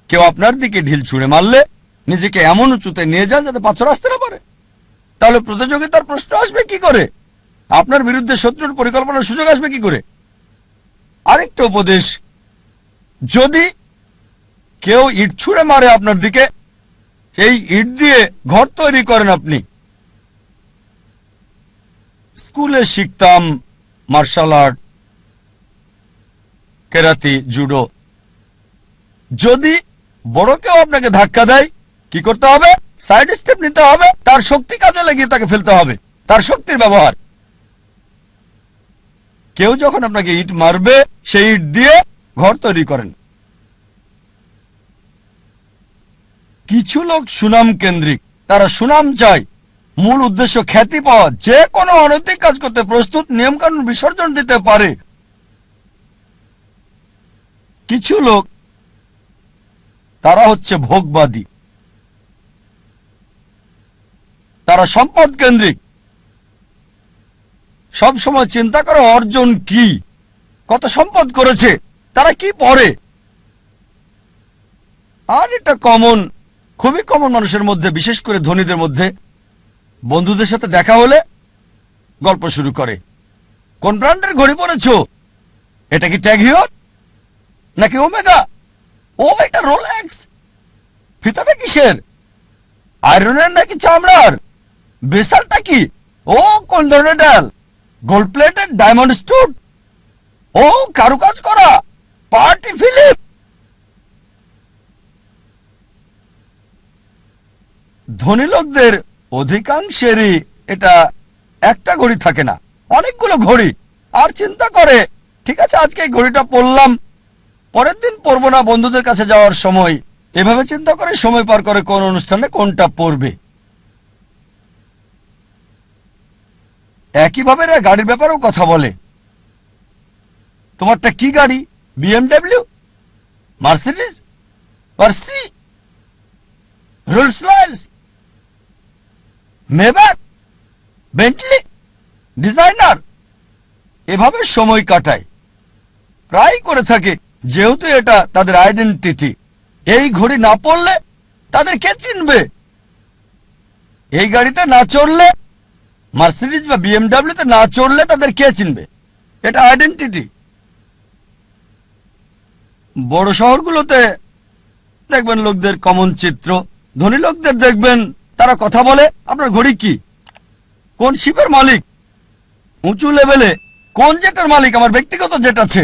কেউ আপনার দিকে ঢিল ছুঁড়ে মারলে নিজেকে এমন উঁচুতে নিয়ে যান যাতে পাথর আসতে না পারে। তাহলে প্রতিযোগিতার প্রশ্ন আসবে কি করে? আপনার বিরুদ্ধে শত্রুর পরিকল্পনার সুযোগ আসবে কি করে? আরেকটা উপদেশ, যদি কেউ ইট ছুঁড়ে মারে আপনার দিকে, সেই ইট দিয়ে ঘর তৈরি করেন আপনি। স্কুলে শিখতাম মার্শাল আর্ট, কেরাতি, জুডো। যদি বড় কেউ আপনাকে ধাক্কা দেয়, কি করতে হবে? সাইড স্টেপ নিতে হবে, তার শক্তি কাজে লাগিয়ে তাকে ফেলতে হবে, তার শক্তির ব্যবহার। কেউ যখন আপনাকে ইট মারবে, সেই ইট দিয়ে ঘর তৈরি করেন। কিছু লোক সুনাম কেন্দ্রিক, তারা সুনাম চায়, মূল উদ্দেশ্য খ্যাতি পাওয়া, যে কোনো অনৈতিক কাজ করতে প্রস্তুত, নিয়মকানুন বিসর্জন দিতে পারে। কিছু লোক তারা হচ্ছে ভোগবাদী, তারা সম্পদ কেন্দ্রিক, সব সময় চিন্তা করে অর্জন কি, কত সম্পদ করেছে, তারা কি পড়ে। আর এটা কমন, খুবই কমন মানুষের মধ্যে, বিশেষ করে ধনীদের মধ্যে। বন্ধুদের সাথে দেখা হলে গল্প শুরু করে, কোন ব্র্যান্ডের ঘড়ি পরেছো? এটা কি ট্যাগ হিওর নাকি ওমেগা? ও এটা রোলেক্স। ফিতাটা কিসের? আয়রনের নাকি চামড়ার? বেসালটা কি? ও কোন ধরনের ডাল? Gold plated diamond stud? ও কারুকাজ করা পার্টি ফিলিপ। ধনী লোকদের অধিকাংশেরই এটা একটা ঘড়ি থাকে না, অনেকগুলো ঘড়ি। আর চিন্তা করে, ঠিক আছে আজকে এই ঘড়িটা পরলাম, পরের দিন পরবো না বন্ধুদের কাছে যাওয়ার সময়। এভাবে চিন্তা করে সময় পার করে কোন অনুষ্ঠানে কোনটা পরবে। একইভাবে এরা গাড়ির ব্যাপারেও কথা বলে। তোমারটা কি গাড়ি? BMW, Mercedes, Porsche, Rolls Royce, Maybach, Bentley, designer. এভাবে সময় কাটায়, প্রায় করে থাকে, যেহেতু এটা তাদের আইডেন্টিটি। এই ঘড়ি না পড়লে তাদের কে চিনবে? এই গাড়িতে না চড়লে, মার্সিডিজ বা বিএমডব্লিউতে না চড়লে তাদের কে চিনবে? এটা আইডেন্টিটি। বড় শহরগুলোতে দেখবেন লোকদের কমন চিত্র। ধনী লোকদের দেখবেন তারা কথা বলে, আপনার ঘড়ি কি, কোন শিপের মালিক, উঁচু লেভেলে কোন জেটের মালিক, আমার ব্যক্তিগত জেট আছে,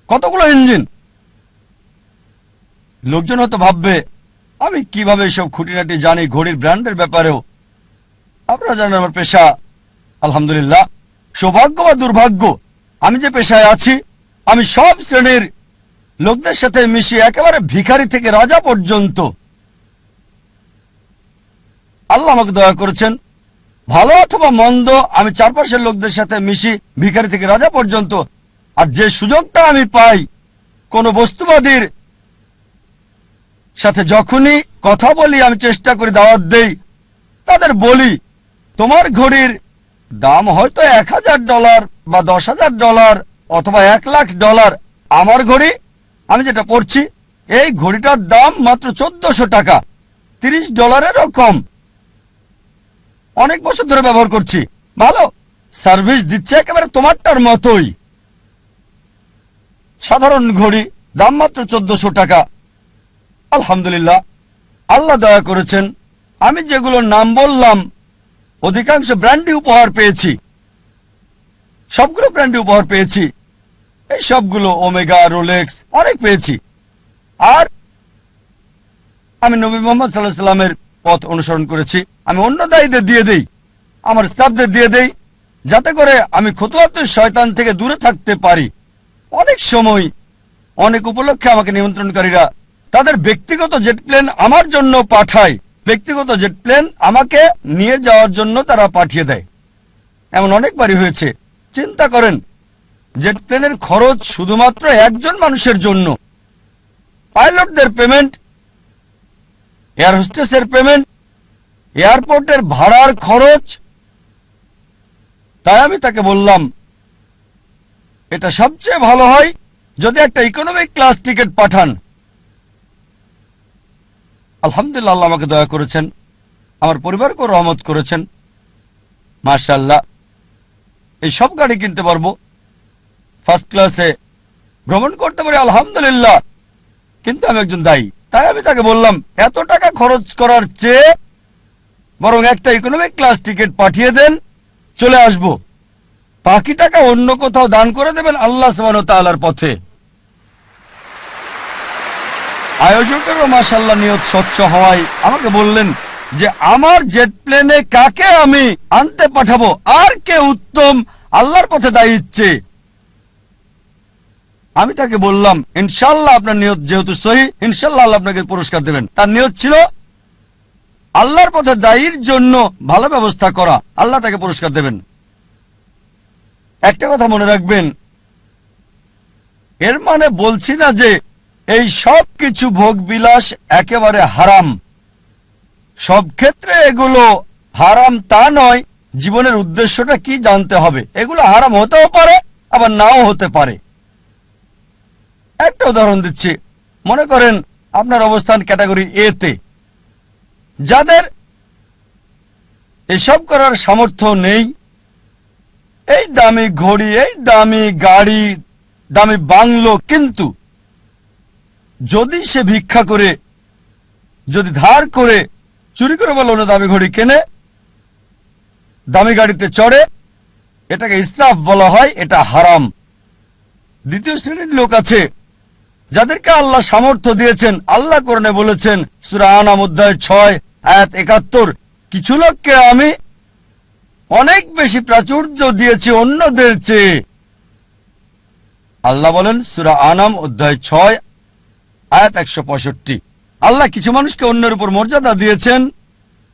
কতগুলো ইঞ্জিন। লোকজন হয়তো ভাববে আমি কিভাবে এসব খুঁটিনাটি জানি ঘড়ির ব্র্যান্ডের ব্যাপারেও। আপনারা জানেন আমার পেশা, আলহামদুলিল্লাহ। সৌভাগ্য বা দুর্ভাগ্য, আমি যে পেশায় আছি, আমি সব শ্রেণীর লোকদের সাথে মিশি, একেবারে ভিখারি থেকে রাজা পর্যন্ত। আল্লাহ আমাকে দয়া করেছেন, ভালো অথবা মন্দ, আমি চারপাশের লোকদের সাথে মিশি, ভিখারি থেকে রাজা পর্যন্ত। আর যে সুযোগটা আমি পাই, কোন বস্তুবাদীর সাথে যখনই কথা বলি, আমি চেষ্টা করি, দাওয়াত দেই, তাদের বলি তোমার ঘড়ির দাম হয়তো $1000 বা $10,000 অথবা $1,00,000। আমার ঘড়ি, আমি যেটা পড়ছি, এই ঘড়িটার দাম মাত্র $1400, $30 কম। অনেক বছর ধরে ব্যবহার করছি, ভালো সার্ভিস দিচ্ছে, একেবারে তোমারটার মতোই। সাধারণ ঘড়ি, দাম মাত্র $1400। আলহামদুলিল্লাহ, আল্লাহ দয়া করেছেন, আমি যেগুলোর নাম বললাম অধিকাংশ ব্র্যান্ডি উপহার পেয়েছি, সবগুলো ব্র্যান্ডি উপহার পেয়েছি। এই সবগুলো ওমেগা, রোলেক্স, অনেক পেয়েছি। আর আমি নবী মুহাম্মদ সাল্লাল্লাহু আলাইহি ওয়াসাল্লামের পথ অনুসরণ করেছি। আমি অন্য দায়ীদের দিয়ে দেই, আমার স্টাফদের দিয়ে দেই, যাতে করে আমি খুতুওয়াতুশ শয়তান থেকে দূরে থাকতে পারি। অনেক সময় অনেক উপলক্ষে আমাকে নিমন্ত্রণকারীরা তাদের ব্যক্তিগত জেট প্লেন আমার জন্য পাঠায়, ব্যক্তিগত জেট প্লেন আমাকে নিয়ে যাওয়ার জন্য তারা পাঠিয়ে দেয়। এমন অনেকবারই হয়েছে। চিন্তা করেন, জেট প্লেনের খরচ শুধুমাত্র একজন মানুষের জন্য, পাইলটদের পেমেন্ট, এয়ার হোস্টেসের পেমেন্ট, এয়ারপোর্টের ভাড়ার খরচ। তাই আমি তাকে বললাম এটা সবচেয়ে ভালো হয় যদি একটা ইকোনমিক ক্লাস টিকিট পাঠান। আলহামদুলিল্লাহ, আল্লাহ আমাকে দয়া করেছেন, আমার পরিবারকেও রহমত করেছেন। মাশাআল্লাহ, এই সব গাড়ি কিনতে পারবো, ফার্স্ট ক্লাসে ভ্রমণ করতে পারি, আলহামদুলিল্লাহ। কিন্তু আমি একজন দায়ী, তাই আমি তাকে বললাম এত টাকা খরচ করার চেয়ে বরং একটা ইকোনমিক ক্লাস টিকিট পাঠিয়ে দেন, চলে আসব, বাকি টাকা অন্য কোথাও দান করে দেবেন আল্লাহ সুবহানাহু ওয়া তাআলার পথে। আয়োজকেরও মাশাআল্লাহ নিয়ত স্বচ্ছ হওয়ায় আমাকে বললেন যে আমার জেট প্লেনে কাকে আমি আনতে পাঠাবো, আর কে উত্তম আল্লাহর পথে দায়ী ইচ্ছে। আমি তাকে বললাম ইনশাআল্লাহ আপনার নিয়ত যেহেতু সহি, ইনশাআল্লাহ আল্লাহ আপনাকে পুরস্কার দেবেন। তার নিয়ত ছিল আল্লাহর পথে দায়ীর জন্য ভালো ব্যবস্থা করা, আল্লাহ তাকে পুরস্কার দেবেন। একটা কথা মনে রাখবেন, এর মানে বলছি না যে এই সব কিছু ভোগ বিলাস একেবারে হারাম, সব ক্ষেত্রে এগুলো হারাম তা নয়। জীবনের উদ্দেশ্যটা কি জানতে হবে। এগুলো হারাম হতেও পারে, আবার নাও হতে পারে। একটা উদাহরণ দিচ্ছি, মনে করেন আপনার অবস্থান ক্যাটাগরি এ তে, যাদের এসব করার সামর্থ্য নেই, এই দামি ঘড়ি, এই দামি গাড়ি, দামি বাংলো, কিন্তু যদি সে ভিক্ষা করে, যদি ধার করে, চুরি করে বলো না দামি ঘড়ি কেনে, দামি গাড়িতে চড়ে, এটাকে ইসরাফ বলা হয়, এটা হারাম। দ্বিতীয় শ্রেণীর লোক আছে যাদেরকে আল্লাহ সামর্থ্য দিয়েছেন। আল্লাহ কোরআনে বলেছেন সূরা আনাম অধ্যায় 6 আয়াত 71, কিছু লোককে আমি অনেক বেশি প্রাচুর্য দিয়েছি অন্যদের চেয়ে। আল্লাহ বলেন সূরা আনাম অধ্যায় 6 আয়াত 165, আল্লাহ কিছু মানুষকে অন্যের উপর মর্যাদা দিয়েছেন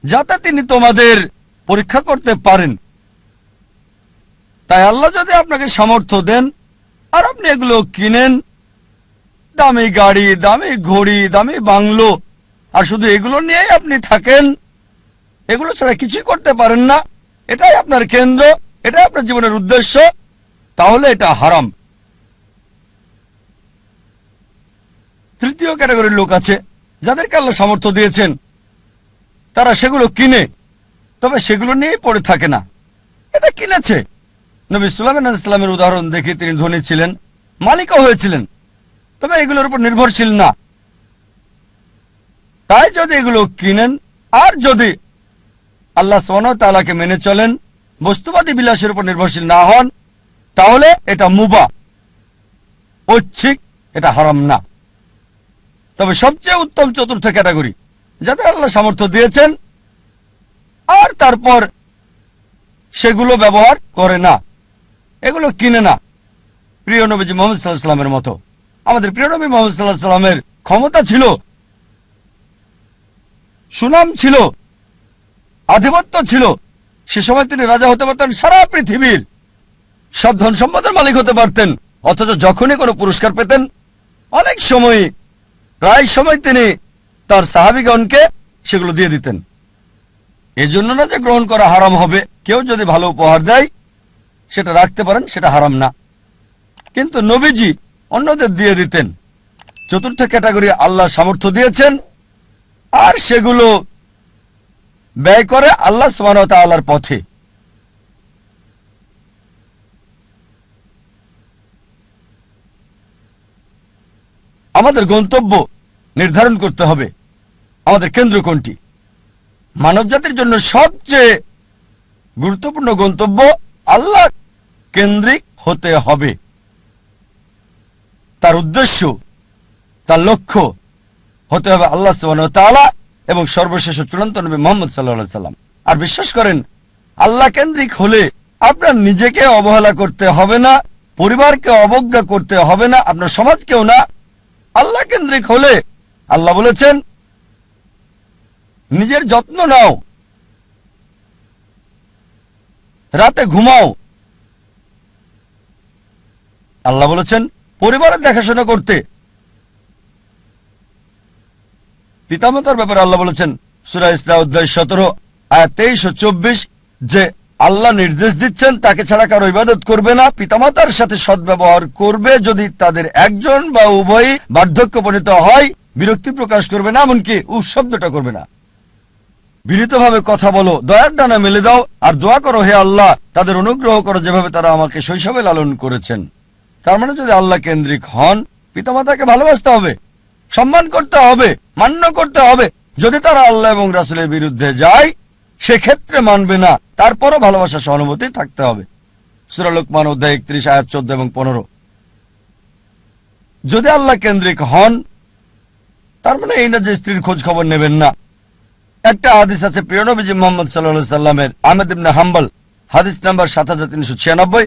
যাতে তিনি তোমাদের পরীক্ষা করতে পারেন। তাই আল্লাহ যদি আপনাকে সামর্থ্য দেন আর আপনি এগুলো কিনেন, দামি গাড়ি, দামি ঘড়ি, দামি বাংলো, আর শুধু এগুলো নিয়েই আপনি থাকেন, এগুলো ছাড়া কিছুই করতে পারেন না, এটাই আপনার কেন্দ্র, এটাই আপনার জীবনের উদ্দেশ্য, তাহলে এটা হারাম। তৃতীয় ক্যাটাগরির লোক আছে যাদেরকে আল্লাহ সামর্থ্য দিয়েছেন, তারা সেগুলো কিনে, তবে সেগুলো নিয়েই পড়ে থাকে না। এটা কিনেছে। নবী সুলাইমান আলাইহিস সালামের উদাহরণ দেখি, তিনি ধনী ছিলেন, মালিকও হয়েছিলেন, তবে এগুলোর উপর নির্ভরশীল না। তাই যদি এগুলো কিনেন আর যদি আল্লাহ সুবহানাহু ওয়া তাআলাকে মেনে চলেন, বস্তুবাদী বিলাসের উপর নির্ভরশীল না হন, তাহলে এটা মুবাহ, ঐচ্ছিক, এটা হারাম না। তবে সবচেয়ে উত্তম চতুর্থ ক্যাটাগরি, যাদের আল্লাহ সামর্থ্য দিয়েছেন আর তারপর সেগুলো ব্যবহার করে না, এগুলো কিনে না। প্রিয় নবীজি মুহাম্মদ সাল্লাল্লাহু আলাইহি ওয়াসাল্লামের মতো। আমাদের প্রিয় নবী মুহাম্মদ সাল্লাল্লাহু আলাইহি ওয়াসাল্লামের ক্ষমতা ছিল, সুনাম ছিল, আধিপত্য ছিল। সে সময় তিনি রাজা হতে পারতেন, সারা পৃথিবীর সব ধন সম্পদের মালিক হতে পারতেন, অথচ যখনই কোনো পুরস্কার পেতেন, অনেক সময়, প্রায় সময় তিনি তার সাহাবীগণকে সেগুলো দিয়ে দিতেন। এজন্য না যে গ্রহণ করা হারাম হবে, কেউ যদি ভালো উপহার দেয় সেটা রাখতে পারেন, সেটা হারাম না, কিন্তু নবীজি অন্যদের দিয়ে দিতেন। চতুর্থ ক্যাটাগরি, আল্লাহ সামর্থ্য দিয়েছেন আর সেগুলো ব্যয় করে আল্লাহ সুবহানাহু ওয়া তাআলার পথে। আমাদের গন্তব্য নির্ধারণ করতে হবে, আমাদের কেন্দ্র কোনটি। মানবজাতির জন্য সবচেয়ে গুরুত্বপূর্ণ গন্তব্য আল্লাহ কেন্দ্রিক হতে হবে। তার উদ্দেশ্য, তার লক্ষ্য হতে হবে আল্লাহ সুবহানাহু ওয়া তাআলা এবং সর্বশেষ চূড়ান্ত নবী মুহাম্মদ সাল্লাল্লাহু আলাইহি ওয়াসাল্লাম। আর বিশ্বাস করেন, আল্লাহ কেন্দ্রিক হলে আপনার নিজেকে অবহেলা করতে হবে না, পরিবারকে অবজ্ঞা করতে হবে না, আপনার সমাজকেও না। আল্লাহ কেন্দ্রিক হলে আল্লাহ বলেছেন নিজের যত্ন নাও, রাতে ঘুমাও, আল্লাহ বলেছেন পরিবারের দেখাশোনা করতে। পিতামাতার ব্যাপারে আল্লাহ বলেছেন সূরা ইসরা অধ্যায় 17 আয়াত 23 ও 24 যে আল্লাহ নির্দেশ দিচ্ছেন তাকে ছাড়া কারো ইবাদত করবে না, পিতামাতার সাথে সদ্ব্যবহার করবে, যদি তাদের একজন বা উভয়ই বার্ধক্যপনীত হয় বিরক্তি প্রকাশ করবে না, এমনকি উফ শব্দটা করবে না। বিনীতভাবে কথা বলো, দয়ার ডানা মেলে দাও, আর দোয়া করো হে আল্লাহ তাদের অনুগ্রহ করো যেভাবে তারা আমাকে শৈশবে লালন করেছেন। তার মানে যদি আল্লাহ কেন্দ্রিক হন, পিতামাতাকে ভালোবাসতে হবে, সম্মান করতে হবে, মান্য করতে হবে। যদি তারা আল্লাহ এবং রাসূলের বিরুদ্ধে যায় সেক্ষেত্রে মানবে না, তারপরও ভালোবাসা সহানুভূতি থাকতে হবে। সূরা লোকমান অধ্যায় 31 আয়াত 14 এবং 15। যদি আল্লাহ কেন্দ্রিক হন তার মানে এই না যে স্ত্রীর খোঁজ খবর নেবেন না। একটা হাদিস আছে প্রিয় নবীজি মুহাম্মদ সাল্লাল্লাহু আলাইহি সাল্লামের, আহমদ ইবনে হাম্বল, হাদিস নাম্বার 7396।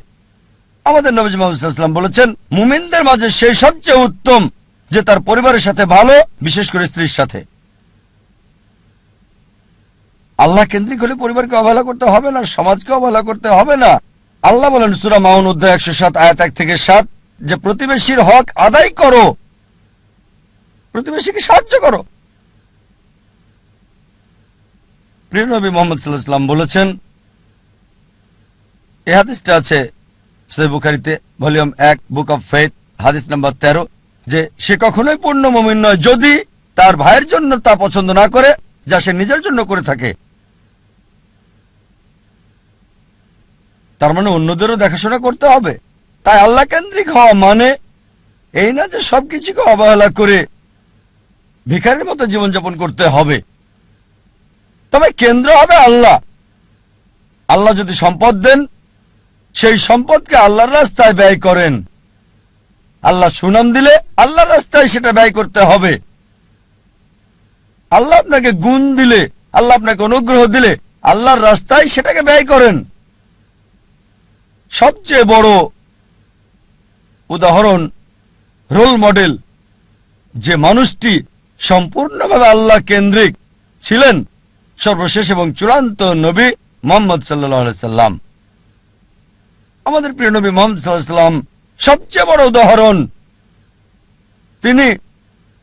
আমাদের নবীজি মুহাম্মদ সাল্লাল্লাহু আলাইহি সাল্লাম বলেছেন মুমিনদের মাঝে সেই সবচেয়ে উত্তম যে তার পরিবারের সাথে ভালো, বিশেষ করে স্ত্রীর সাথে। আল্লাহ কেন্দ্রিক হলে পরিবারকে অবহেলা করতে হবে না, সমাজকে অবহেলা করতে হবে না। আল্লাহ বলেন সূরা মাউন অধ্যায় 107 আয়াত 1 থেকে 7 যে প্রতিবেশীর হক আদায় করো, প্রতিবেশীকে সাহায্য করো। প্রিয় নবী মুহাম্মদ সাল্লাল্লাহু আলাইহি সাল্লাম বলেছেন, এই হাদিসটা আছে সহিহ বুখারীতে ভলিউম 1 বুক অফ ফেথ হাদিস নাম্বার 13 যে সে কখনোই পূর্ণ মুমিন নয় যদি তার ভাইয়ের জন্য তা পছন্দ না করে যা সে নিজের জন্য করে থাকে। তার মানে অন্যদেরও দেখাশোনা করতে হবে। তাই আল্লাহ কেন্দ্রিক হওয়া মানে এই না যে সবকিছুকে অবহেলা করে ভিখারির মতো জীবনযাপন করতে হবে। তবে কেন্দ্র হবে আল্লাহ। আল্লাহ যদি সম্পদ দেন সেই সম্পদকে আল্লাহর রাস্তায় ব্যয় করেন। আল্লাহ সুনাম দিলে আল্লাহর রাস্তায় সেটা ব্যয় করতে হবে। আল্লাহ আপনাকে গুণ দিলে, আল্লাহ আপনাকে অনুগ্রহ দিলে আল্লাহর রাস্তায় সেটাকে ব্যয় করেন। সবচেয়ে বড় উদাহরণ, রোল মডেল, যে মানুষটি সম্পূর্ণভাবে আল্লাহ কেন্দ্রিক ছিলেন, সর্বশেষ এবং চূড়ান্ত নবী মুহাম্মদ সাল্লাল্লাহু আলাইহি সাল্লাম। আমাদের প্রিয় নবী মুহাম্মদ সাল্লাল্লাহু আলাইহি সাল্লাম সবচেয়ে বড় উদাহরণ। তিনি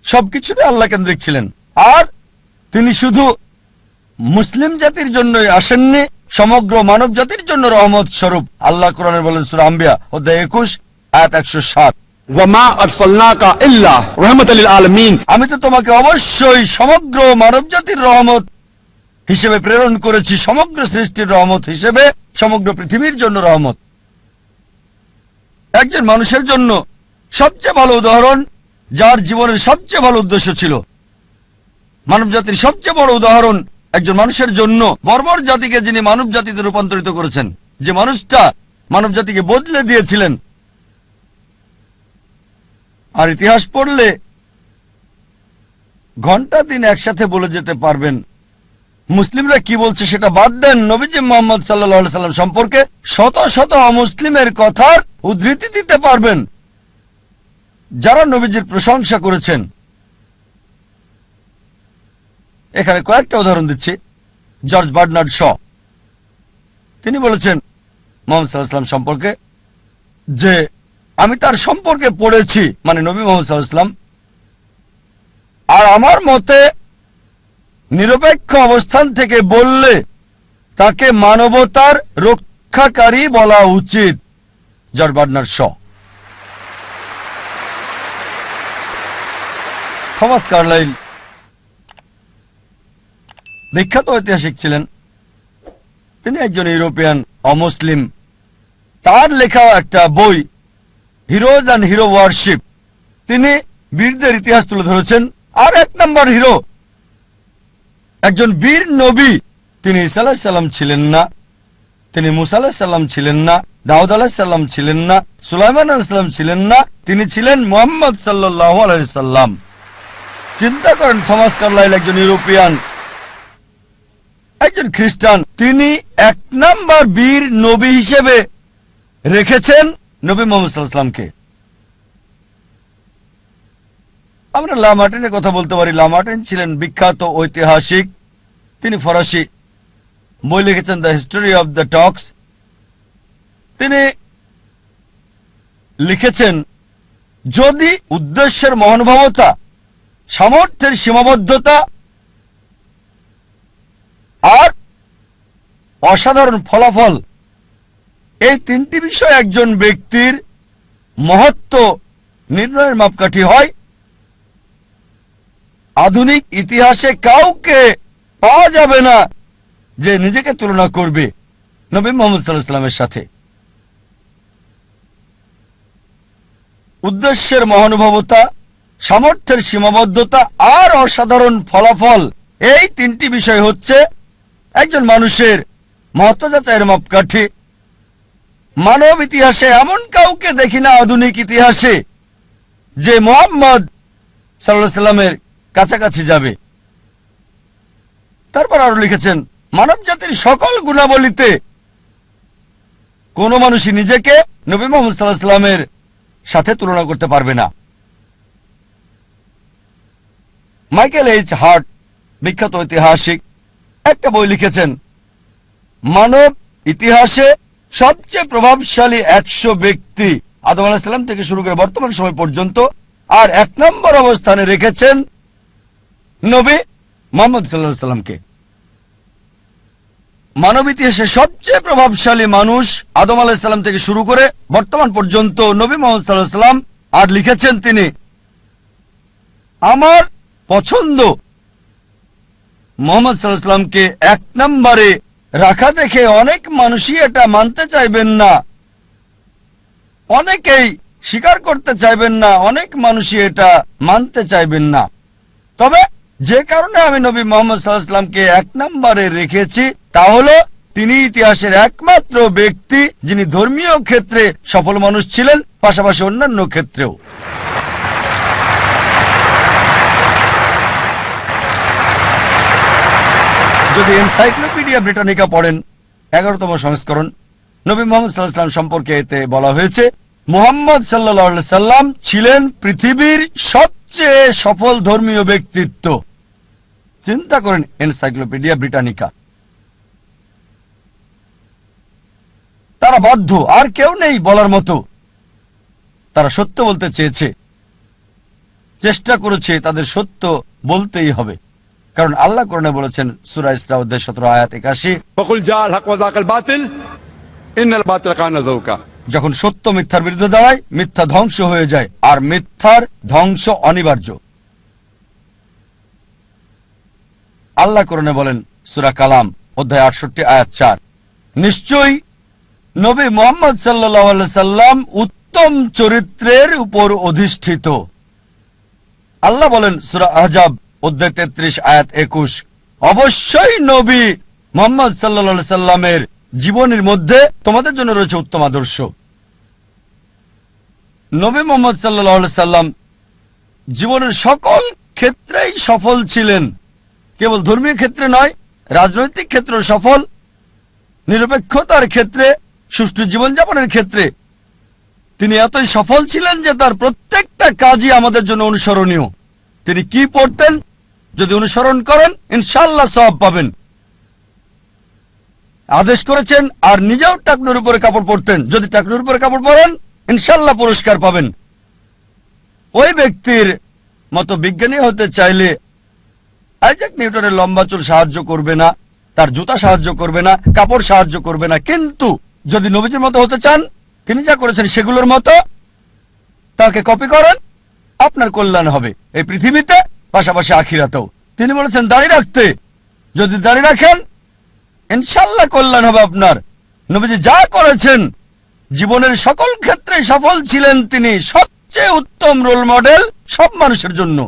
সবকিছুতে আল্লাহ কেন্দ্রিক ছিলেন। আর তিনি শুধু মুসলিম জাতির জন্যই আসেননি, সমগ্র মানব জাতির জন্য রহমত স্বরূপ। আল্লাহ কোরআনে বলেন সূরা আম্বিয়া অধ্যায় 21 আয়াত 107, وما أرسلناك إلا رحمة للعالمين। আমি তো তোমাকে অবশ্যই সমগ্র মানব জাতির রহমত হিসেবে প্রেরণ করেছি, সমগ্র সৃষ্টির রহমত হিসেবে, সমগ্র পৃথিবীর জন্য রহমত। একজন মানুষের জন্য সবচেয়ে ভালো উদাহরণ, যার জীবনের সবচেয়ে ভালো উদ্দেশ্য ছিল। মানব জাতির সবচেয়ে বড় উদাহরণ একজন মানুষের জন্য, বর্বর জাতিকে যিনি মানব জাতিতে রূপান্তরিত করেছেন, যে মানুষটা মানব জাতিকে বদলে দিয়েছিলেন। আর ইতিহাস পড়লে ঘন্টা দিন একসাথে বলে যেতে পারবেন। মুসলিমরা কি বলছে সেটা বাদ দেন, নবীজি মুহাম্মদ সাল্লাল্লাহু আলাইহি সাল্লাম সম্পর্কে শত শত অমুসলিমের কথার উদ্ধৃতি দিতে পারবেন যারা নবীজির প্রশংসা করেছেন। এখানে কয়েকটা উদাহরণ দিচ্ছি। জর্জ বার্নার্ড শ, তিনি বলেছেন মুহাম্মদ সাল্লাল্লাহু আলাইহি সাল্লাম সম্পর্কে যে আমি তার সম্পর্কে পড়েছি, মানে নবী মুহাম্মদ সাল্লাল্লাহু আলাইহি সাল্লাম, আর আমার মতে নিরপেক্ষ অবস্থান থেকে বললে তাকে মানবতার রক্ষাকারী বলা উচিত। George Bernard Shaw. Thomas Carlyle বিখ্যাত ঐতিহাসিক ছিলেন। তিনি একজন ইউরোপিয়ান অমুসলিম। তার লেখা একটা বই হিরোজ অ্যান্ড হিরো ওয়ারশিপ, তিনি বীরদের ইতিহাস তুলে ধরেছেন। আর এক নম্বর হিরো, একজন বীর নবী, তিনি ঈসা আলাইহিস সালাম ছিলেন না, তিনি মুসা আলাইহিস সালাম ছিলেন না, দাউদ আলাইহিস সালাম ছিলেন না, সুলাইমান আলাইহিস সালাম ছিলেন না, তিনি ছিলেন মুহাম্মদ সাল্লাল্লাহু আলাইহি সাল্লাম। চিন্তা করেন, থমাস কার্লাইল একজন ইউরোপিয়ান, একজন খ্রিস্টান, তিনি এক নাম্বার বীর নবী হিসেবে রেখেছেন নবী মুহাম্মদ সাল্লাল্লাহু আলাইহি সাল্লামকে। আমরা লা মার্টিনের কথা বলতে পারি। লা মার্টিন ছিলেন বিখ্যাত ঐতিহাসিক। তিনি ফরাসি, বই লিখেছেন দ্য হিস্টোরি অফ দ্য টক্স। তিনি লিখেছেন, যদি উদ্দেশ্যের মহানুভবতা, সামর্থ্যের সীমাবদ্ধতা আর অসাধারণ ফলাফল এই তিনটি বিষয় একজন ব্যক্তির মহত্ব নির্ণয়ের মাপকাঠি হয়, আধুনিক ইতিহাসে কাউকে পাওয়া যাবে না যে নিজেকে তুলনা করবে নবী মুহাম্মদ সাল্লাল্লাহু আলাইহি ওয়াসাল্লামের সাথে। উদ্দেশ্যের মহানুভবতা, সামর্থ্যের সীমাবদ্ধতা আর অসাধারণ ফলাফল এই তিনটি বিষয় হচ্ছে একজন মানুষের মহত্ব যাচাইয়ের মাপকাঠি। মানব ইতিহাসে এমন কাউকে দেখি না আধুনিক ইতিহাসে যে মুহাম্মদ সাল্লাল্লাহু আলাইহি ওয়াসাল্লামের কাছাকাছি যাবে। তারপর আরো লিখেছেন, মানব জাতির সকল গুণাবলীতে কোনো মানুষই নিজেকে নবী মুহাম্মদ সাল্লাল্লাহু আলাইহি ওয়াসাল্লামের সাথে তুলনা করতে পারবে না। মাইকেল এইচ হার্ট, বিখ্যাত ঐতিহাসিক, একটা বই লিখেছেন, মানব ইতিহাসে সবচেয়ে প্রভাবশালী 100 ব্যক্তি আদম আলাইহিস সালাম থেকে শুরু করে বর্তমান সময় পর্যন্ত, আর 1 নম্বর অবস্থানে রেখেছেন নবী মুহাম্মদ সাল্লাল্লাহু আলাইহি ওয়াসাল্লামকে। মানব ইতিহাসে সবচেয়ে প্রভাবশালী মানুষ আদম আলাইহিস সালাম থেকে শুরু করে বর্তমান পর্যন্ত নবী মুহাম্মদ সাল্লাল্লাহু আলাইহি ওয়াসাল্লাম। আর লিখেছেন তিনি, আমার পছন্দ মুহাম্মদ সাল্লাল্লাহু আলাইহি ওয়াসাল্লামকে 1 নম্বরে রাখা দেখে অনেক মানুষই এটা মানতে চাইবেন না, অনেকেই স্বীকার করতে চাইবেন না, অনেক মানুষই এটা মানতে চাইবেন না। তবে যে কারণে আমি নবী মুহাম্মদ সাল্লাল্লাহু আলাইহি ওয়াসাল্লামকে 1 নম্বরে রেখেছি তা হলো তিনি ইতিহাসের একমাত্র ব্যক্তি যিনি ধর্মীয় ক্ষেত্রে সফল মানুষ ছিলেন, পাশাপাশি অন্যান্য ক্ষেত্রেও। যদি এনসাইক্লোপিডিয়া ব্রিটানিকা পড়েন 11তম সংস্করণ, নবী মুহাম্মদ সাল্লাল্লাহু আলাইহি ওয়াসাল্লাম সম্পর্কে এতে বলা হয়েছে, মুহাম্মদ সাল্লাল্লাহু আলাইহি সাল্লাম ছিলেন পৃথিবীর সবচেয়ে সফল ধর্মীয় ব্যক্তিত্ব। চিন্তা করেন, এনসাইক্লোপিডিয়া ব্রিটানিকা। তারা বাধ্য, আর কেউ নেই বলার মতো। তারা সত্য বলতে চেয়েছে, চেষ্টা করেছে, তাদের সত্য বলতেই হবে, কারণ আল্লাহ কোরআনে বলেছেন সূরা ইসরা অধ্যায় 17 আয়াত 81, وقل جاء الحق وزهق الباطل إن الباطل كان زهوقا। যখন সত্য মিথ্যার বিরুদ্ধে দাঁড়ায়, মিথ্যা ধ্বংস হয়ে যায়, আর মিথ্যার ধ্বংস অনিবার্য। আল্লাহ কোরআনে বলেন সূরা কালাম অধ্যায় 68 আয়াত 4, নিশ্চয়ই নবী মুহাম্মদ সাল্লাল্লাহু আলাইহি সাল্লাম উত্তম চরিত্রের উপর অধিষ্ঠিত। আল্লাহ বলেন সূরা আহজাব অধ্যায় 33 আয়াত 21, অবশ্যই নবী মুহাম্মদ সাল্লাল্লাহু আলাইহি সাল্লামের জীবনের মধ্যে তোমাদের জন্য রয়েছে উত্তম আদর্শ। নবী মুহাম্মদ সাল্লাল্লাহু আলাইহি সাল্লাম জীবনের সকল ক্ষেত্রেই সফল ছিলেন, কেবল ধর্মীয় ক্ষেত্রে নয়, রাজনৈতিক ক্ষেত্রে সফল, নিরপেক্ষতার ক্ষেত্রে, সুষ্ঠু জীবনযাপনের ক্ষেত্রে তিনি এতই সফল ছিলেন যে তার প্রত্যেকটা কাজই আমাদের জন্য অনুসরণীয়। তিনি কি পড়তেন, যদি অনুসরণ করেন ইনশাআল্লাহ সওয়াব পাবেন। আদেশ করেছেন আর নিজেও টাকনুর উপরে কাপড় পরতেন, যদি টাকনুর উপরে কাপড় পরেন ইনশাআল্লাহ পুরস্কার পাবেন। ওই ব্যক্তির মতো বিজ্ঞানী হতে চাইলে আইজাক নিউটনের লম্বা চুল সাহায্য করবে না, তার জুতা সাহায্য করবে না, কাপড় সাহায্য করবে না। কিন্তু যদি নবীজির মতো হতে চান, তিনি যা করেছেন সেগুলোর মতো তাকে কপি করেন, আপনার কল্যাণ হবে এই পৃথিবীতে, পাশাপাশি আখিরাতেও। তিনি বলেছেন দাড়ি রাখতে, যদি দাড়ি রাখেন ইনশাআল্লাহ কল্যাণ হবে আপনার। নবীজি যা করেছেন, জীবনের সকল ক্ষেত্রে সফল ছিলেন, তিনি সবচেয়ে উত্তম রোল মডেল সব মানুষের জন্য।